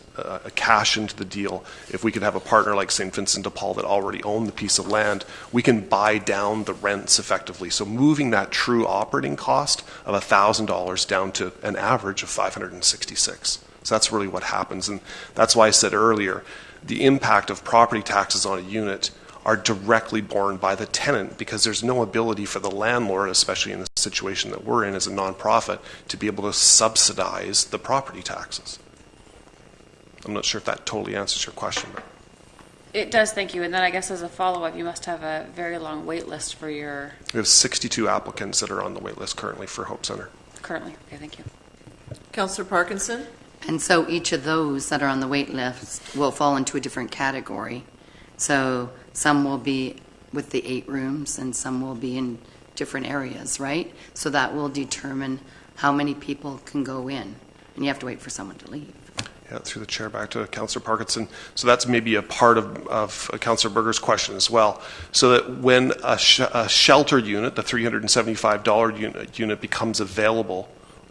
cash into the deal, if we could have a partner like St. Vincent de Paul that already owned the piece of land, we can buy down the rents effectively. So moving that true operating cost of $1,000 down to an average of $566. So that's really what happens. And that's why I said earlier, the impact of property taxes on a unit are directly borne by the tenant, because there's no ability for the landlord, especially in the situation that we're in as a nonprofit, to be able to subsidize the property taxes. I'm not sure if that totally answers your question. But It does, thank you. And then I guess as a follow-up, you must have a very long wait list for your... We have 62 applicants that are on the wait list currently for Hope Center. Currently, okay, thank you. Councillor Parkinson? And so each of those that are on the wait list will fall into a different category. So some will be with the 8 rooms and some will be in different areas, right? So that will determine how many people can go in. And you have to wait for someone to leave. Yeah, through the chair, back to Councillor Parkinson. So that's maybe a part of Councillor Berger's question as well. So that when a shelter unit, the $375 unit becomes available,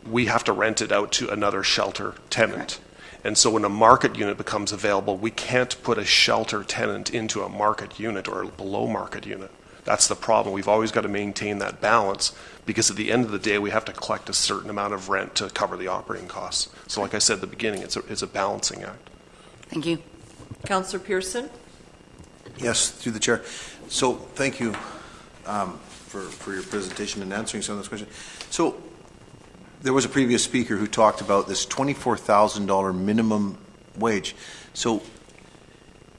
we have to rent it out to another shelter tenant. Correct. And so when a market unit becomes available, we can't put a shelter tenant into a market unit or a below market unit. That's the problem. We've always got to maintain that balance, because at the end of the day, we have to collect a certain amount of rent to cover the operating costs. So like I said at the beginning, it's a balancing act. Thank you. Councillor Pearson? Yes, through the chair. So thank you for your presentation and answering some of those questions. So there was a previous speaker who talked about this $24,000 minimum wage. So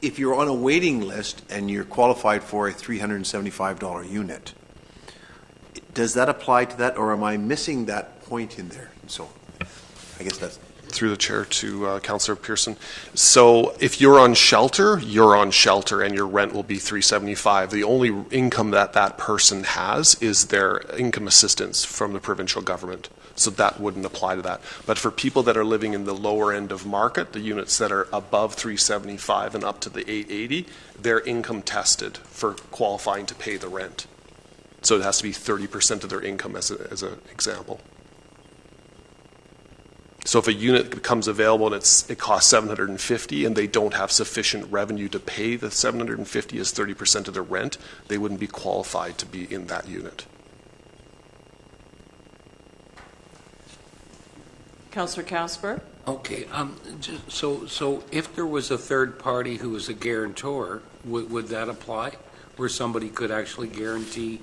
if you're on a waiting list and you're qualified for a $375 unit, does that apply to that, or am I missing that point in there? So I guess that's... Through the chair to Councillor Pearson. So if you're on shelter, and your rent will be $375. The only income that person has is their income assistance from the provincial government. So that wouldn't apply to that. But for people that are living in the lower end of market, the units that are above $375 and up to the $880, they're income tested for qualifying to pay the rent. So it has to be 30% of their income as an example. So if a unit becomes available and it costs $750 and they don't have sufficient revenue to pay the $750 as 30% of their rent, they wouldn't be qualified to be in that unit. Councillor Casper? Okay, so if there was a third party who was a guarantor, would that apply? Where somebody could actually guarantee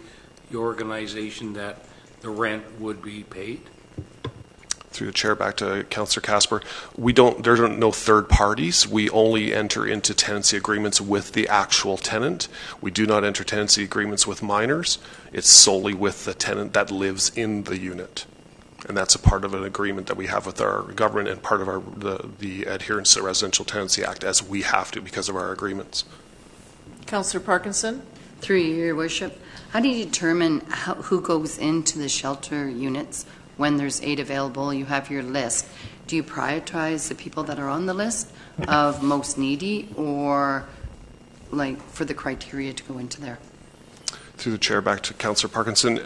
your organization that the rent would be paid? Through the chair, back to Councillor Casper. There are no third parties. We only enter into tenancy agreements with the actual tenant. We do not enter tenancy agreements with minors. It's solely with the tenant that lives in the unit. And that's a part of an agreement that we have with our government and part of the adherence to the Residential Tenancy Act, as we have to because of our agreements. Councillor Parkinson? Through your worship, how do you determine who goes into the shelter units when there's 8 available? You have your list. Do you prioritize the people that are on the list of most needy, or like for the criteria to go into there? Through the chair, back to Councillor Parkinson.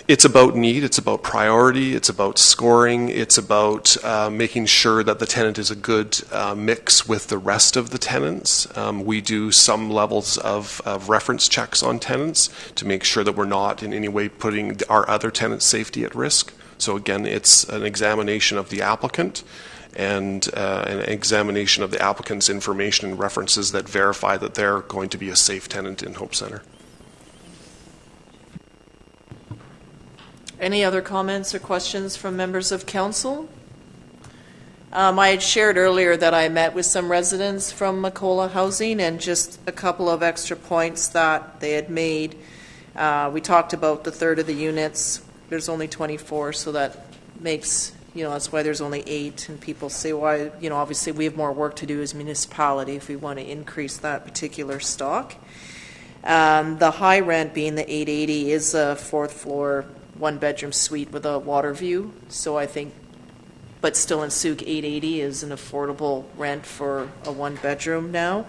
It's about need, it's about priority, it's about scoring, it's about making sure that the tenant is a good mix with the rest of the tenants. We do some levels of reference checks on tenants to make sure that we're not in any way putting our other tenants' safety at risk. So again, it's an examination of the applicant and an examination of the applicant's information and references that verify that they're going to be a safe tenant in Hope Centre. Any other comments or questions from members of council? I had shared earlier that I met with some residents from Macola Housing, and just a couple of extra points that they had made. We talked about the third of the units. There's only 24, so that makes, that's why there's only 8. And people say, why, obviously we have more work to do as municipality if we want to increase that particular stock. The high rent being the $880 is a 4th floor, 1-bedroom suite with a water view. So I think, but still in Souk, $880 is an affordable rent for a 1-bedroom now.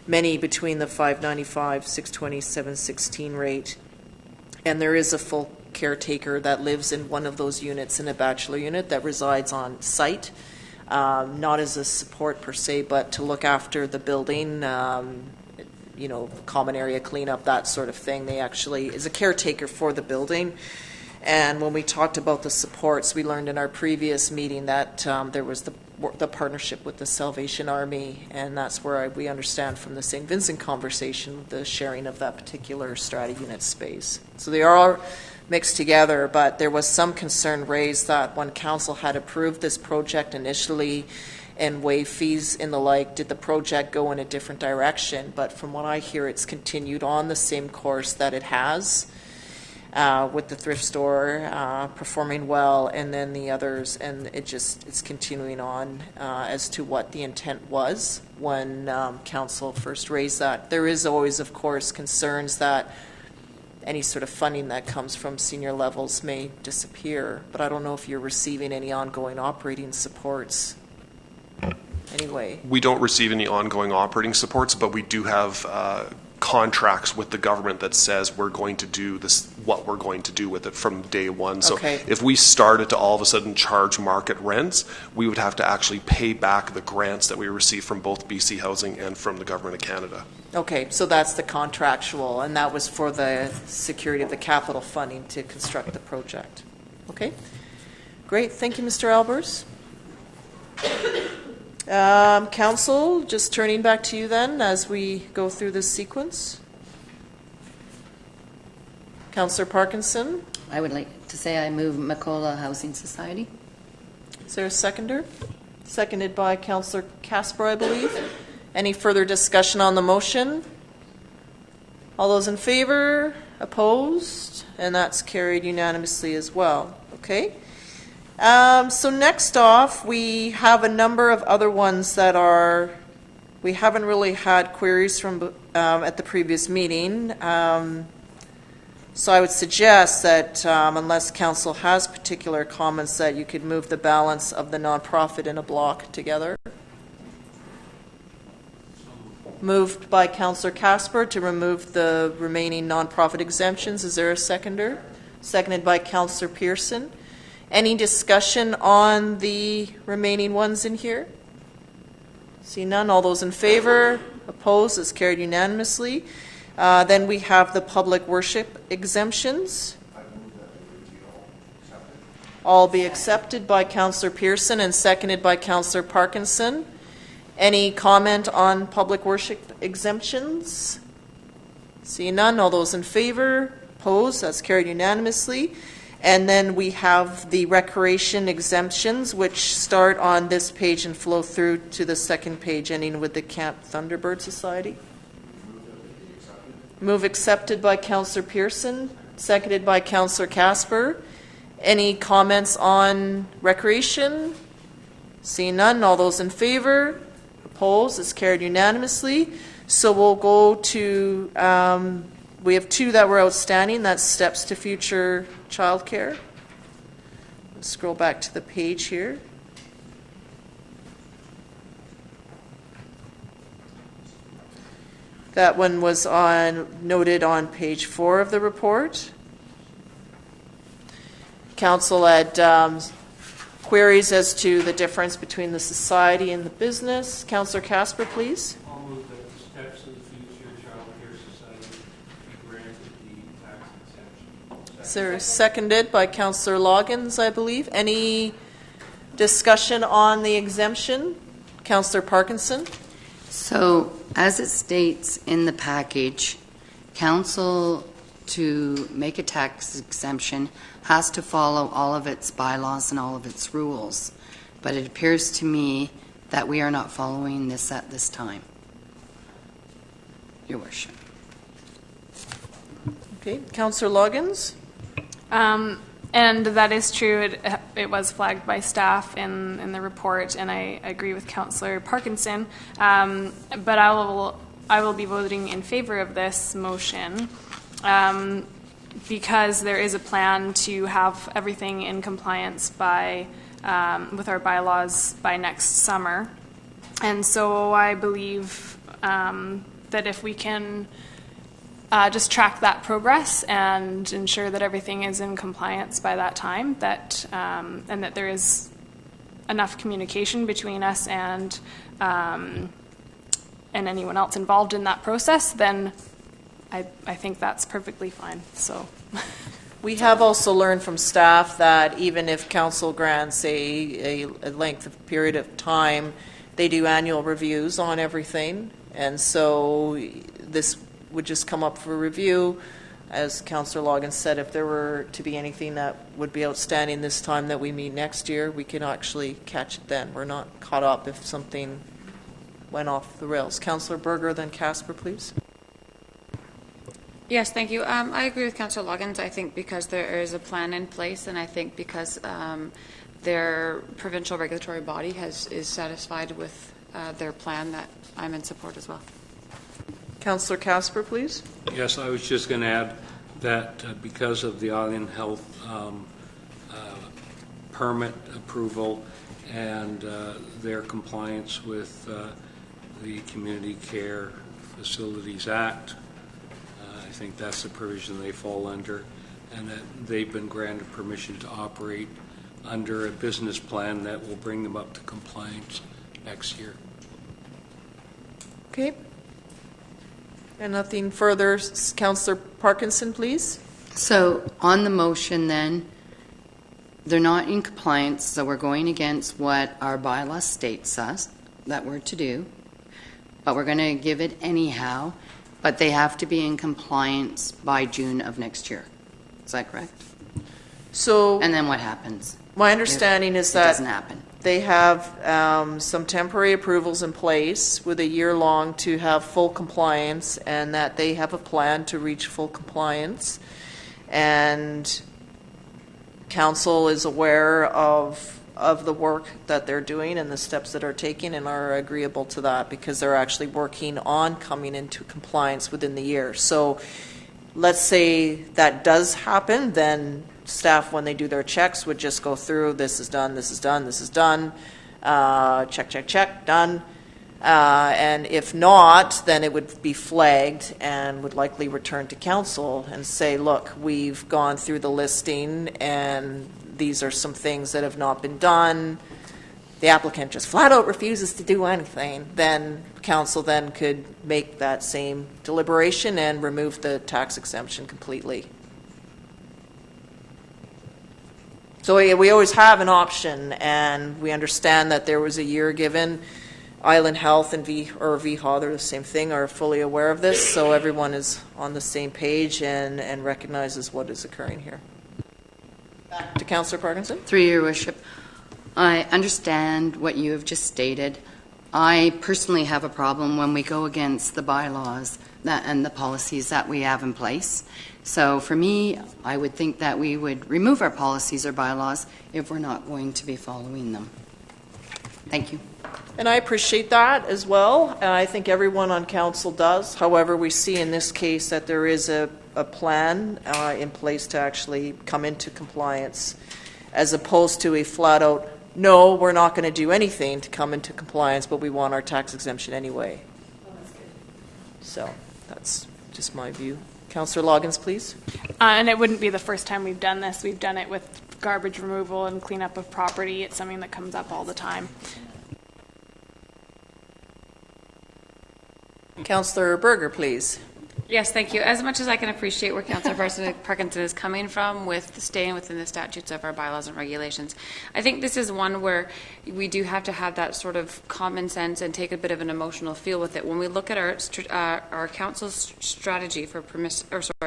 Many between the $595, $620, $716 rate. And there is a full caretaker that lives in one of those units in a bachelor unit that resides on site, not as a support per se, but to look after the building, common area cleanup, that sort of thing. They actually is a caretaker for the building. And when we talked about the supports, we learned in our previous meeting that there was the partnership with the Salvation Army, and that's where we understand from the St. Vincent conversation the sharing of that particular strata unit space. So they are mixed together, but there was some concern raised that when council had approved this project initially and waived fees and the like, did the project go in a different direction? But from what I hear, it's continued on the same course that it has. With the thrift store performing well, and then the others, and it's continuing on as to what the intent was when council first raised that. There is always, of course, concerns that any sort of funding that comes from senior levels may disappear, but I don't know if you're receiving any ongoing operating supports. Anyway, we don't receive any ongoing operating supports, but we do have contracts with the government that says we're going to do this, what we're going to do with it from day one. So if we started to all of a sudden charge market rents, we would have to actually pay back the grants that we receive from both BC Housing and from the Government of Canada. Okay, so that's the contractual, and that was for the security of the capital funding to construct the project. Okay, great. Thank you, Mr. Albers. Council, just turning back to you then as we go through this sequence. Councillor Parkinson. I would like to say I move Macola Housing Society. Is there a seconder? Seconded by Councillor Casper, I believe. Any further discussion on the motion? All those in favor? Opposed? And that's carried unanimously as well. Okay. So next off, we have a number of other ones that we haven't really had queries from at the previous meeting. So I would suggest that unless council has particular comments, that you could move the balance of the nonprofit in a block together. Moved by Councillor Casper to remove the remaining nonprofit exemptions. Is there a seconder? Seconded by Councillor Pearson. Any discussion on the remaining ones in here? See none. All those in favor? Opposed? Is carried unanimously. Then we have the public worship exemptions. All be accepted by Councillor Pearson and seconded by Councillor Parkinson. Any comment on public worship exemptions? See none. All those in favor? Opposed? That's carried unanimously. And then we have the recreation exemptions, which start on this page and flow through to the second page, ending with the Camp Thunderbird Society. Move accepted by Councillor Pearson, seconded by Councillor Casper. Any comments on recreation? Seeing none. All those in favor? Opposed? It's carried unanimously. So we'll go to... we have 2 that were outstanding. That's steps to future childcare. Let's scroll back to the page here. That one was noted on page 4 of the report. Council had queries as to the difference between the society and the business. Councillor Casper, please. I'll move that the steps of the future child care society be granted the tax exemption. Sir, seconded by Councillor Loggins, I believe. Any discussion on the exemption? Councillor Parkinson. So, as it states in the package, council to make a tax exemption has to follow all of its bylaws and all of its rules. But it appears to me that we are not following this at this time. Your Worship. Okay, Councillor Loggins. And that is true. It was flagged by staff in the report, and I agree with Councillor Parkinson. But I will be voting in favor of this motion because there is a plan to have everything in compliance by with our bylaws by next summer, and so I believe that if we can. Just track that progress and ensure that everything is in compliance by that time, that and that there is enough communication between us and anyone else involved in that process, then I think that's perfectly fine. So, we have also learned from staff that even if council grants a length of period of time, they do annual reviews on everything, and so this would just come up for review. As Councillor Loggins said, if there were to be anything that would be outstanding this time that we meet next year, we can actually catch it then. We're not caught up if something went off the rails. Councillor Berger, then Casper, please. Yes, thank you. I agree with Councillor Loggins. I think because there is a plan in place, and I think because their provincial regulatory body is satisfied with their plan, that I'm in support as well. Councillor Casper, please. Yes, I was just going to add that because of the Island Health permit approval and their compliance with the Community Care Facilities Act, I think that's the provision they fall under, and that they've been granted permission to operate under a business plan that will bring them up to compliance next year. Okay. And nothing further. Councillor Parkinson, please. So, on the motion then, they're not in compliance, so we're going against what our bylaw states us that we're to do, but we're going to give it anyhow, but they have to be in compliance by June of next year. Is that correct? So, and then what happens? My understanding is that it doesn't happen. They have some temporary approvals in place with a year long to have full compliance, and that they have a plan to reach full compliance. And council is aware of the work that they're doing and the steps that are taking, and are agreeable to that because they're actually working on coming into compliance within the year. So let's say that does happen, then staff, when they do their checks, would just go through, this is done, this is done, this is done, check, check, check, done. And if not, then it would be flagged and would likely return to council and say, look, we've gone through the listing and these are some things that have not been done. The applicant just flat out refuses to do anything. Then council then could make that same deliberation and remove the tax exemption completely. So we always have an option, and we understand that there was a year given. Island Health and VHA, they're the same thing, are fully aware of this, so everyone is on the same page and recognizes what is occurring here. Back to Councillor Parkinson. Through your worship, I understand what you have just stated. I personally have a problem when we go against the bylaws and the policies that we have in place. So for me, I would think that we would remove our policies or bylaws if we're not going to be following them. Thank you. And I appreciate that as well. And I think everyone on council does. However, we see in this case that there is a plan in place to actually come into compliance, as opposed to a flat out, no, we're not going to do anything to come into compliance, but we want our tax exemption anyway. So that's just my view. Councillor Loggins, please. And it wouldn't be the first time we've done this. We've done it with garbage removal and cleanup of property. It's something that comes up all the time. Councillor Berger, please. Yes, thank you. As much as I can appreciate where Councillor Parkinson is coming from with staying within the statutes of our bylaws and regulations, I think this is one where we do have to have that sort of common sense and take a bit of an emotional feel with it. When we look at our council's strategy for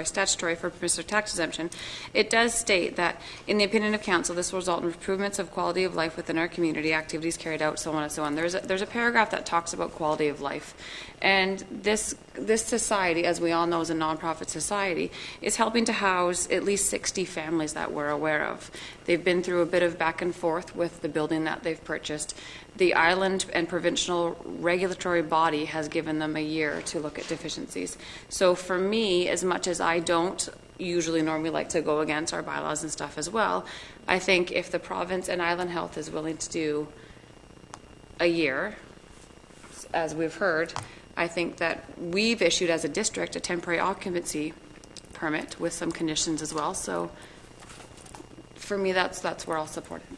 statutory for permissive tax exemption, it does state that, in the opinion of council, this will result in improvements of quality of life within our community, activities carried out, so on and so on. There's a paragraph that talks about quality of life, and this society, as we all know, is a nonprofit society, is helping to house at least 60 families that we're aware of. They've been through a bit of back and forth with the building that they've purchased. The island and provincial regulatory body has given them a year to look at deficiencies. So for me, as much as I don't usually normally like to go against our bylaws and stuff as well, I think if the province and Island Health is willing to do a year, as we've heard, I think that we've issued as a district a temporary occupancy permit with some conditions as well. So for me, that's where I'll support it.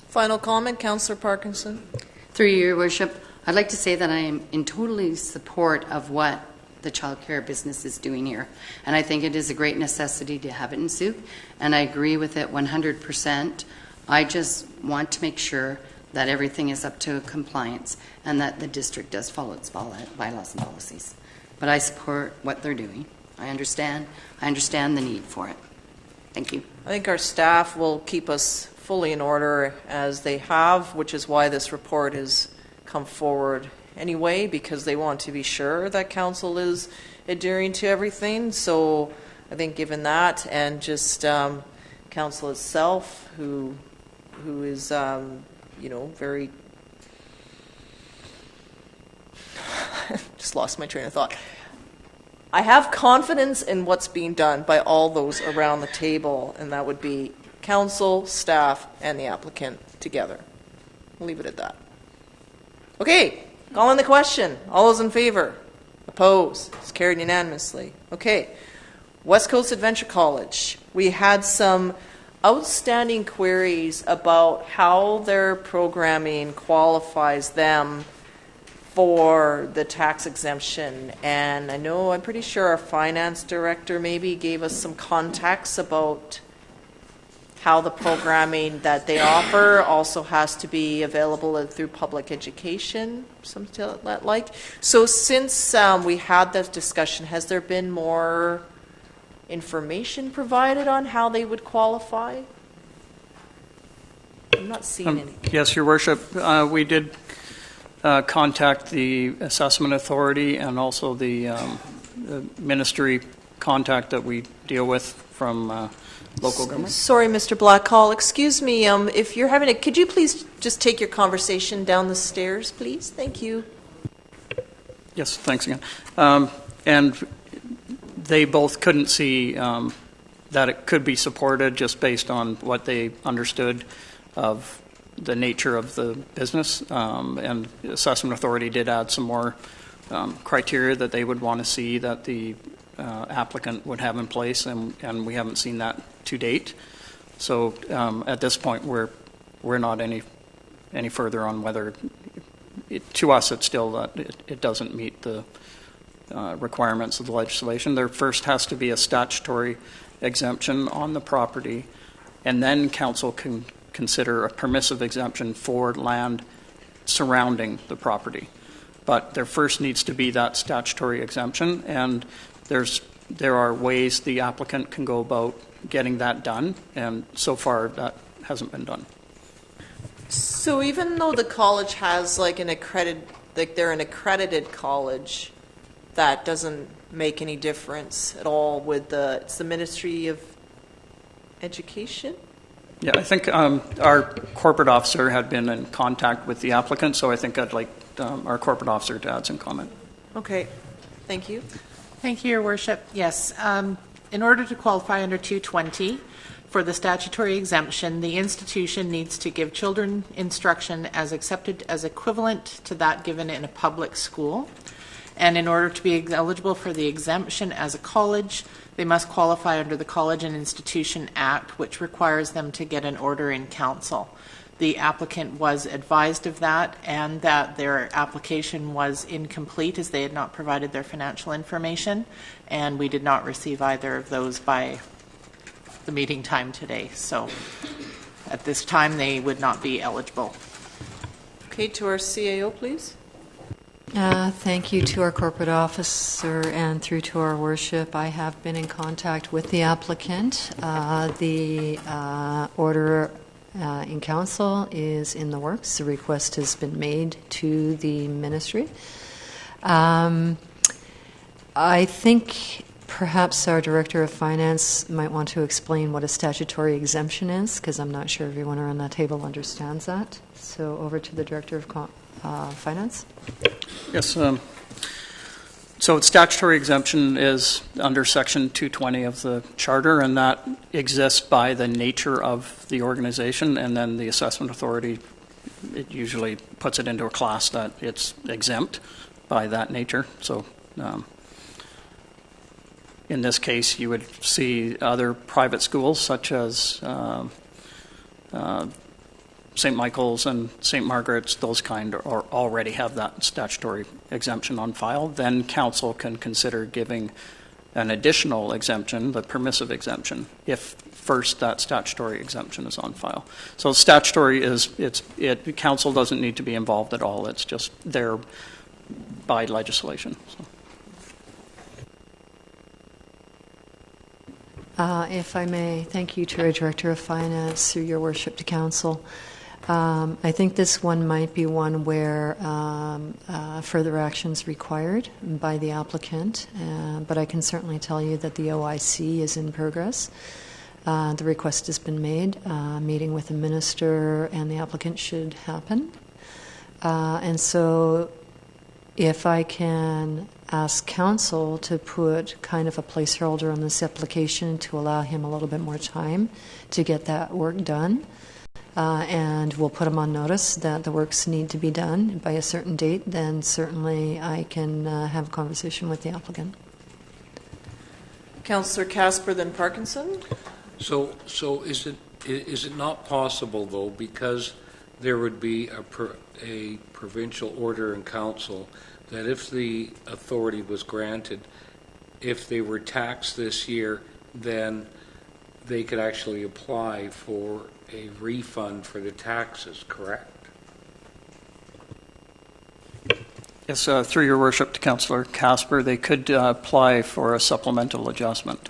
Final comment, Councillor Parkinson. Through your worship, I'd like to say that I am in totally support of what the childcare business is doing here. And I think it is a great necessity to have it in Souk, and I agree with it 100%. I just want to make sure that everything is up to compliance and that the district does follow its bylaws and policies. But I support what they're doing. I understand the need for it. Thank you. I think our staff will keep us fully in order as they have, which is why this report has come forward anyway, because they want to be sure that council is adhering to everything. So I think given that, and just council itself, who is very just lost my train of thought. I have confidence in what's being done by all those around the table, and that would be council, staff, and the applicant together. I'll leave it at that. Okay, calling the question. All those in favor? Opposed? It's carried unanimously. Okay, West Coast Adventure College. We had some outstanding queries about how their programming qualifies them for the tax exemption. And I'm pretty sure our finance director maybe gave us some context about how the programming that they offer also has to be available through public education, something like. So since we had this discussion, has there been more information provided on how they would qualify? I'm not seeing any. Yes, Your Worship. We did contact the Assessment Authority and also the ministry contact that we deal with from local government. Sorry, Mr. Blackhall. Excuse me. If you're having could you please just take your conversation down the stairs, please? Thank you. Yes, thanks again. And they both couldn't see that it could be supported just based on what they understood of the nature of the business. And the Assessment Authority did add some more criteria that they would want to see that the applicant would have in place, and we haven't seen that to date. So at this point, we're not any further on whether, to us, it's still that it doesn't meet the requirements of the legislation. There first has to be a statutory exemption on the property, and then council can consider a permissive exemption for land surrounding the property. But there first needs to be that statutory exemption, and there are ways the applicant can go about getting that done, and so far that hasn't been done. So even though the college has they're an accredited college, that doesn't make any difference at all with it's the Ministry of Education? Yeah, I think our corporate officer had been in contact with the applicant, so I think I'd like our corporate officer to add some comment. Okay, thank you. Thank you, Your Worship. Yes, in order to qualify under 220 for the statutory exemption, the institution needs to give children instruction as accepted as equivalent to that given in a public school. And in order to be eligible for the exemption as a college, they must qualify under the College and Institution Act, which requires them to get an order in council. The applicant was advised of that and that their application was incomplete as they had not provided their financial information, and we did not receive either of those by the meeting time today. So at this time, they would not be eligible. Okay, to our CAO, please. Thank you to our corporate officer and through to our worship. I have been in contact with the applicant. The order in council is in the works. The request has been made to the ministry. I think perhaps our Director of Finance might want to explain what a statutory exemption is, because I'm not sure everyone around that table understands that. So over to the Director of Finance. Yes. So statutory exemption is under Section 220 of the Charter, and that exists by the nature of the organization, and then the assessment authority, it usually puts it into a class that it's exempt by that nature. So in this case, you would see other private schools such as St. Michael's and St. Margaret's, those kind already have that statutory exemption on file. Then council can consider giving an additional exemption, the permissive exemption, if first that statutory exemption is on file. So statutory council doesn't need to be involved at all. It's just there by legislation. So. If I may, thank you to our Director of Finance, through your worship to council. I think this one might be one where further actions required by the applicant, but I can certainly tell you that the OIC is in progress. The request has been made. Meeting with the minister and the applicant should happen. And so if I can ask council to put kind of a placeholder on this application to allow him a little bit more time to get that work done. And we'll put them on notice that the works need to be done by a certain date, then certainly I can have a conversation with the applicant. Councillor Casper, then Parkinson. So is it not possible, though, because there would be a provincial order in council, that if the authority was granted, if they were taxed this year, then they could actually apply for a refund for the taxes, correct? Yes, through your worship to Councillor Casper, they could apply for a supplemental adjustment.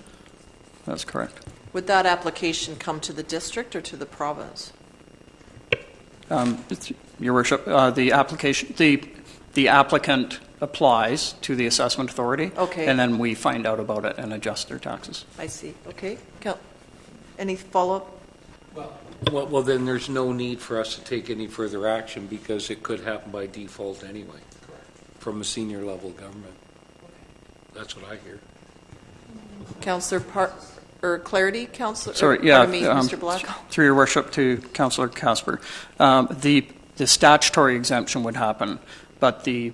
That's correct. Would that application come to the district or to the province? Your worship, the application, the applicant applies to the assessment authority, okay, and then we find out about it and adjust their taxes. I see. Okay. Any follow-up? Well, then there's no need for us to take any further action because it could happen by default anyway, from a senior level government. That's what I hear. Councillor Clarity, Councillor. Sorry, yeah. Mr. Black. Through your worship to Councillor Casper, the statutory exemption would happen, but the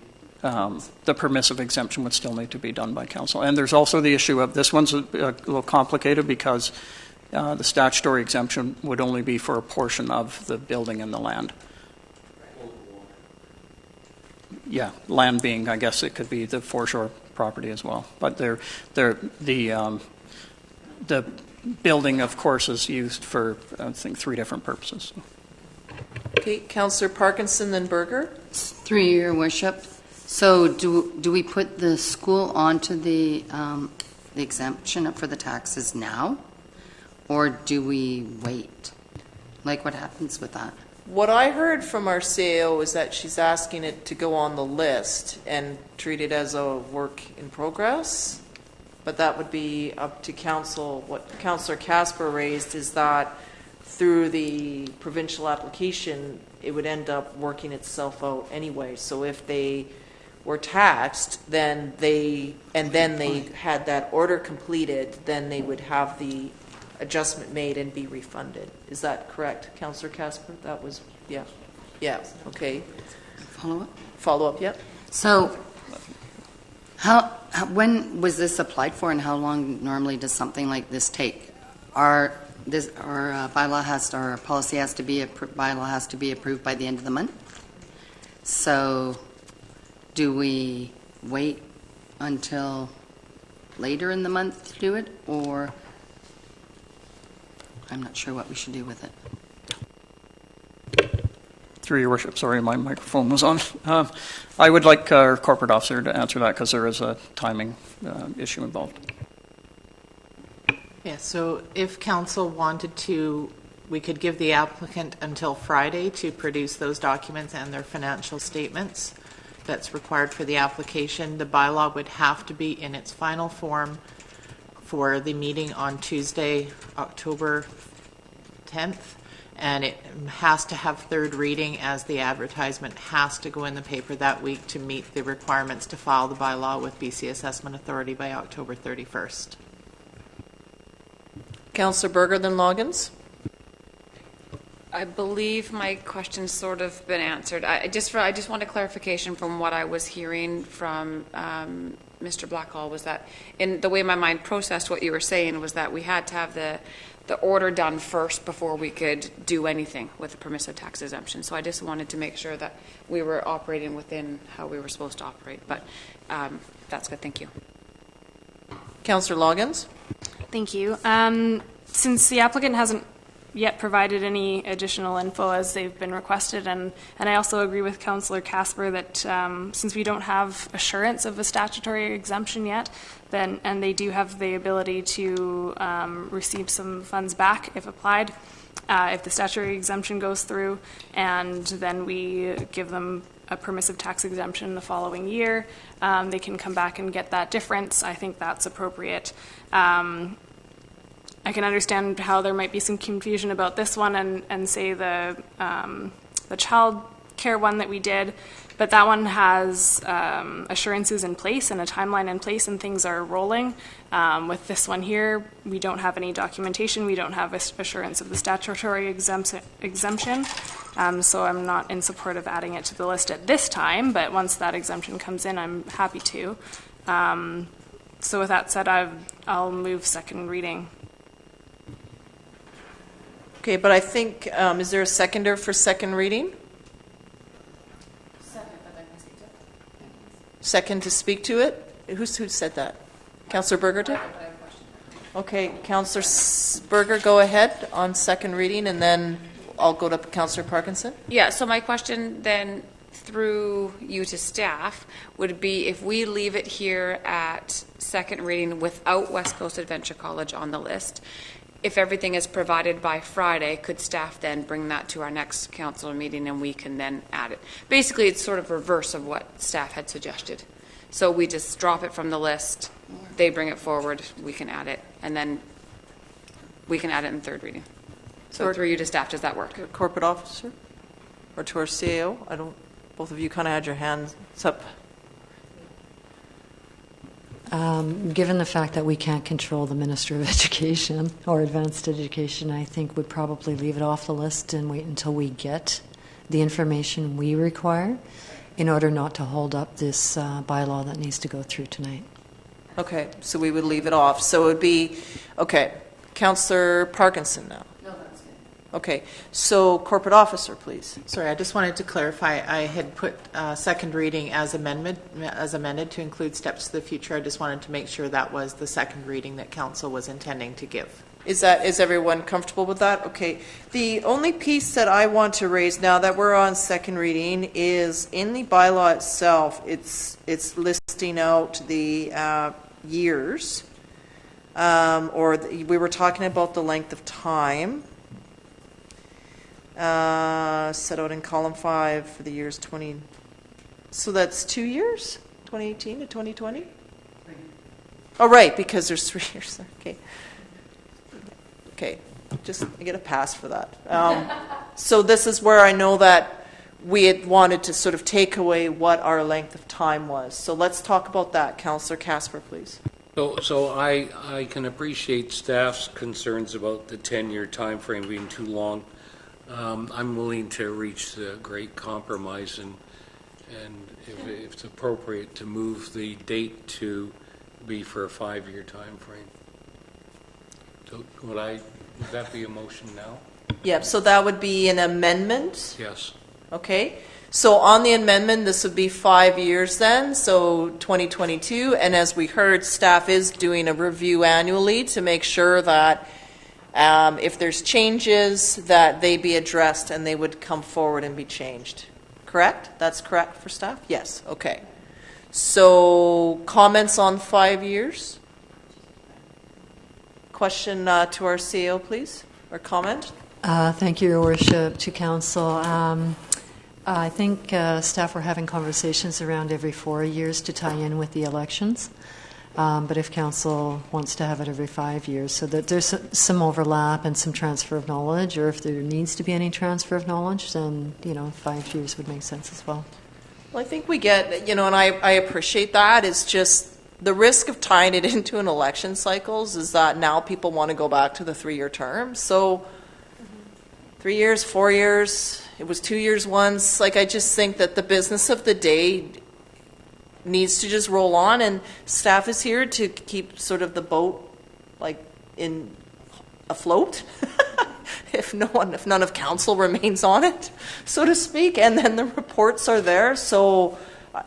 permissive exemption would still need to be done by council. And there's also the issue of, this one's a little complicated because the statutory exemption would only be for a portion of the building and the land. Yeah, land being, I guess it could be the foreshore property as well. But the building, of course, is used for, I think, 3 different purposes. Okay, Councillor Parkinson, then Berger. Through your worship. So do we put the school onto the exemption for the taxes now? Or do we wait? Like, what happens with that? What I heard from our CAO is that she's asking it to go on the list and treat it as a work in progress. But that would be up to council. What Councillor Casper raised is that through the provincial application, it would end up working itself out anyway. So if they were taxed, then they had that order completed, then they would have the adjustment made and be refunded. Is that correct, Councillor Casper? That was, yeah, okay. Follow up? Follow up, yep. So When was this applied for, and how long normally does something like this take? Our bylaw has, our policy has to be, bylaw has to be approved by the end of the month. So do we wait until later in the month to do it, or I'm not sure what we should do with it. Through your worship, sorry, my microphone was on. I would like our corporate officer to answer that because there is a timing issue involved. Yeah, so if council wanted to, we could give the applicant until Friday to produce those documents and their financial statements that's required for the application. The bylaw would have to be in its final form for the meeting on Tuesday, October 10th. And it has to have third reading, as the advertisement has to go in the paper that week to meet the requirements to file the bylaw with BC Assessment Authority by October 31st. Councillor Berger, then Loggins. I believe my question's sort of been answered. I just want a clarification from what I was hearing from Mr. Blackhall, was that in the way my mind processed what you were saying was that we had to have the order done first before we could do anything with the permissive tax exemption. So I just wanted to make sure that we were operating within how we were supposed to operate. But that's good. Thank you. Councillor Loggins. Thank you. Since the applicant hasn't yet provided any additional info as they've been requested, and I also agree with Councillor Casper that since we don't have assurance of a statutory exemption yet, then and they do have the ability to receive some funds back if applied, if the statutory exemption goes through, and then we give them a permissive tax exemption the following year, they can come back and get that difference. I think that's appropriate. I can understand how there might be some confusion about this one and say the child care one that we did, but that one has assurances in place and a timeline in place, and things are rolling. With this one here, we don't have any documentation. We don't have assurance of the statutory exemption, so I'm not in support of adding it to the list at this time, but once that exemption comes in, I'm happy to. So with that said, I'll move second reading. Okay, but I think, is there a seconder for second reading? Second to speak to it? Who said that? Councillor Berger did? Okay, Councillor Berger, go ahead on second reading, and then I'll go to Councillor Parkinson. Yeah, so my question then through you to staff would be, if we leave it here at second reading without West Coast Adventure College on the list, if everything is provided by Friday, could staff then bring that to our next council meeting and we can then add it? Basically, it's sort of reverse of what staff had suggested. So we just drop it from the list, they bring it forward, we can add it, and then we can add it in third reading. So through you to staff, does that work? Corporate officer? Or to our CAO? Both of you kind of had your hands up. Given the fact that we can't control the Minister of Education or Advanced Education, I think we'd probably leave it off the list and wait until we get the information we require in order not to hold up this bylaw that needs to go through tonight. Okay, so we would leave it off. So it would be, okay, Councillor Parkinson now. No, that's good. Okay, so corporate officer, please. Sorry, I just wanted to clarify. I had put second reading as amended to include steps to the future. I just wanted to make sure that was the second reading that council was intending to give. Is everyone comfortable with that? Okay. The only piece that I want to raise now that we're on second reading is in the bylaw itself. It's listing out the years, we were talking about the length of time. Set out in column 5 for the years 20. So that's 2 years, 2018 to 2020. Oh, right, because there's 3 years. Okay. Okay, just get a pass for that. So this is where I know that we had wanted to sort of take away what our length of time was. So let's talk about that. Councillor Casper, please. So I can appreciate staff's concerns about the 10-year time frame being too long. I'm willing to reach the great compromise and if it's appropriate to move the date to be for a 5-year time frame. So would that be a motion now? Yep, so that would be an amendment. Yes. Okay. So on the amendment, this would be 5 years then, so 2022. And as we heard, staff is doing a review annually to make sure that if there's changes, that they be addressed and they would come forward and be changed. Correct? That's correct for staff? Yes. Okay. So comments on 5 years? Question to our CEO, please, or comment? Thank you, Your Worship, to Council. I think staff were having conversations around every 4 years to tie in with the elections. But if Council wants to have it every 5 years, so that there's some overlap and some transfer of knowledge, or if there needs to be any transfer of knowledge, then 5 years would make sense as well. Well, I think we get, and I appreciate that. It's just the risk of tying it into an election cycles is that now people want to go back to the 3-year term. So 3 years, 4 years, it was 2 years once. I just think that the business of the day needs to just roll on, and staff is here to keep sort of the boat in afloat. if none of council remains on it, so to speak, and then the reports are there. So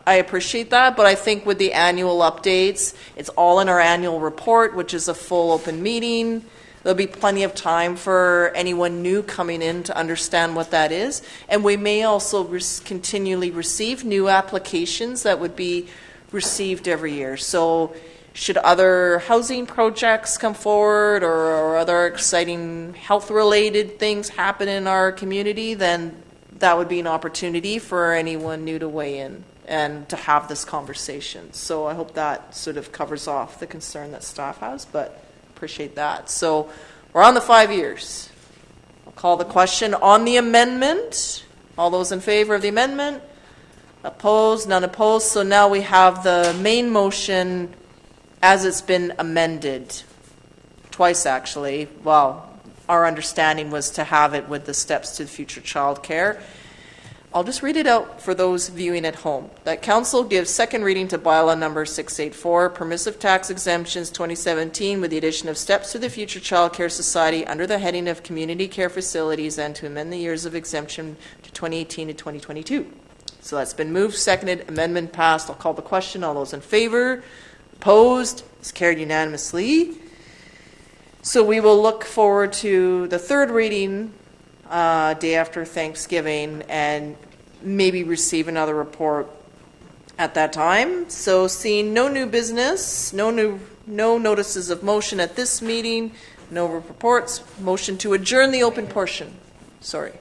I appreciate that, but I think with the annual updates, it's all in our annual report, which is a full open meeting. There'll be plenty of time for anyone new coming in to understand what that is. And we may also continually receive new applications that would be received every year. So should other housing projects come forward or other exciting health-related things happen in our community, then that would be an opportunity for anyone new to weigh in and to have this conversation. So I hope that sort of covers off the concern that staff has, but appreciate that. So we're on the 5 years. I'll call the question on the amendment. All those in favor of the amendment? Opposed? None opposed. So now we have the main motion as it's been amended. Twice, actually. Well, our understanding was to have it with the steps to future child care. I'll just read it out for those viewing at home. That Council gives second reading to Bylaw number 684, Permissive Tax Exemptions 2017, with the addition of steps to the Future Child Care Society under the heading of Community Care Facilities, and to amend the years of exemption to 2018 to 2022. So that's been moved, seconded, amendment passed. I'll call the question. All those in favor? Opposed? It's carried unanimously. So we will look forward to the third reading day after Thanksgiving and maybe receive another report at that time. So seeing no new business, no notices of motion at this meeting, no reports, motion to adjourn the open portion. Sorry.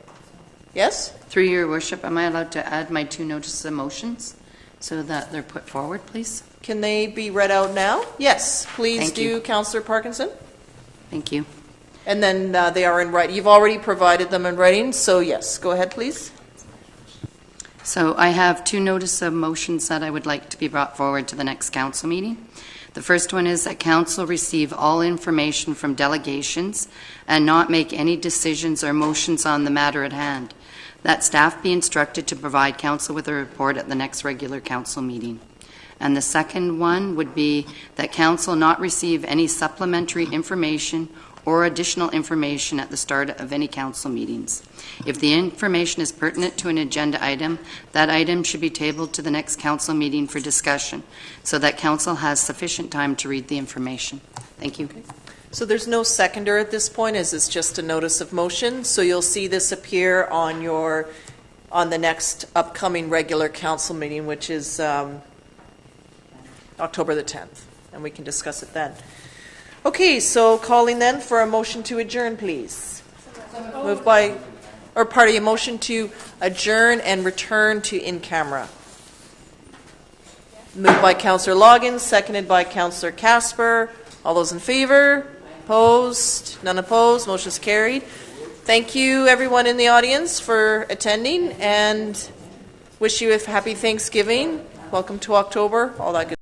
Yes? Through your worship, am I allowed to add my 2 notices of motions so that they're put forward, please? Can they be read out now? Yes, please. Thank do, you. Councillor Parkinson. Thank you. And then they are in writing. You've already provided them in writing, so yes, go ahead, please. So I have 2 notices of motions that I would like to be brought forward to the next council meeting. The first one is that council receive all information from delegations and not make any decisions or motions on the matter at hand. That staff be instructed to provide council with a report at the next regular council meeting. And the second one would be that council not receive any supplementary information or additional information at the start of any council meetings. If the information is pertinent to an agenda item, that item should be tabled to the next council meeting for discussion so that council has sufficient time to read the information. Thank you. Okay. So there's no seconder at this point, as it's just a notice of motion. So you'll see this appear on the next upcoming regular council meeting, which is October the 10th, and we can discuss it then. Okay, so calling then for a motion to adjourn, please. Moved by, or party, a motion to adjourn and return to in camera. Moved by Councillor Loggins, seconded by Councillor Casper. All those in favor? Opposed? None opposed? Motion's carried. Thank you, everyone in the audience, for attending, and wish you a happy Thanksgiving. Welcome to October. All that good.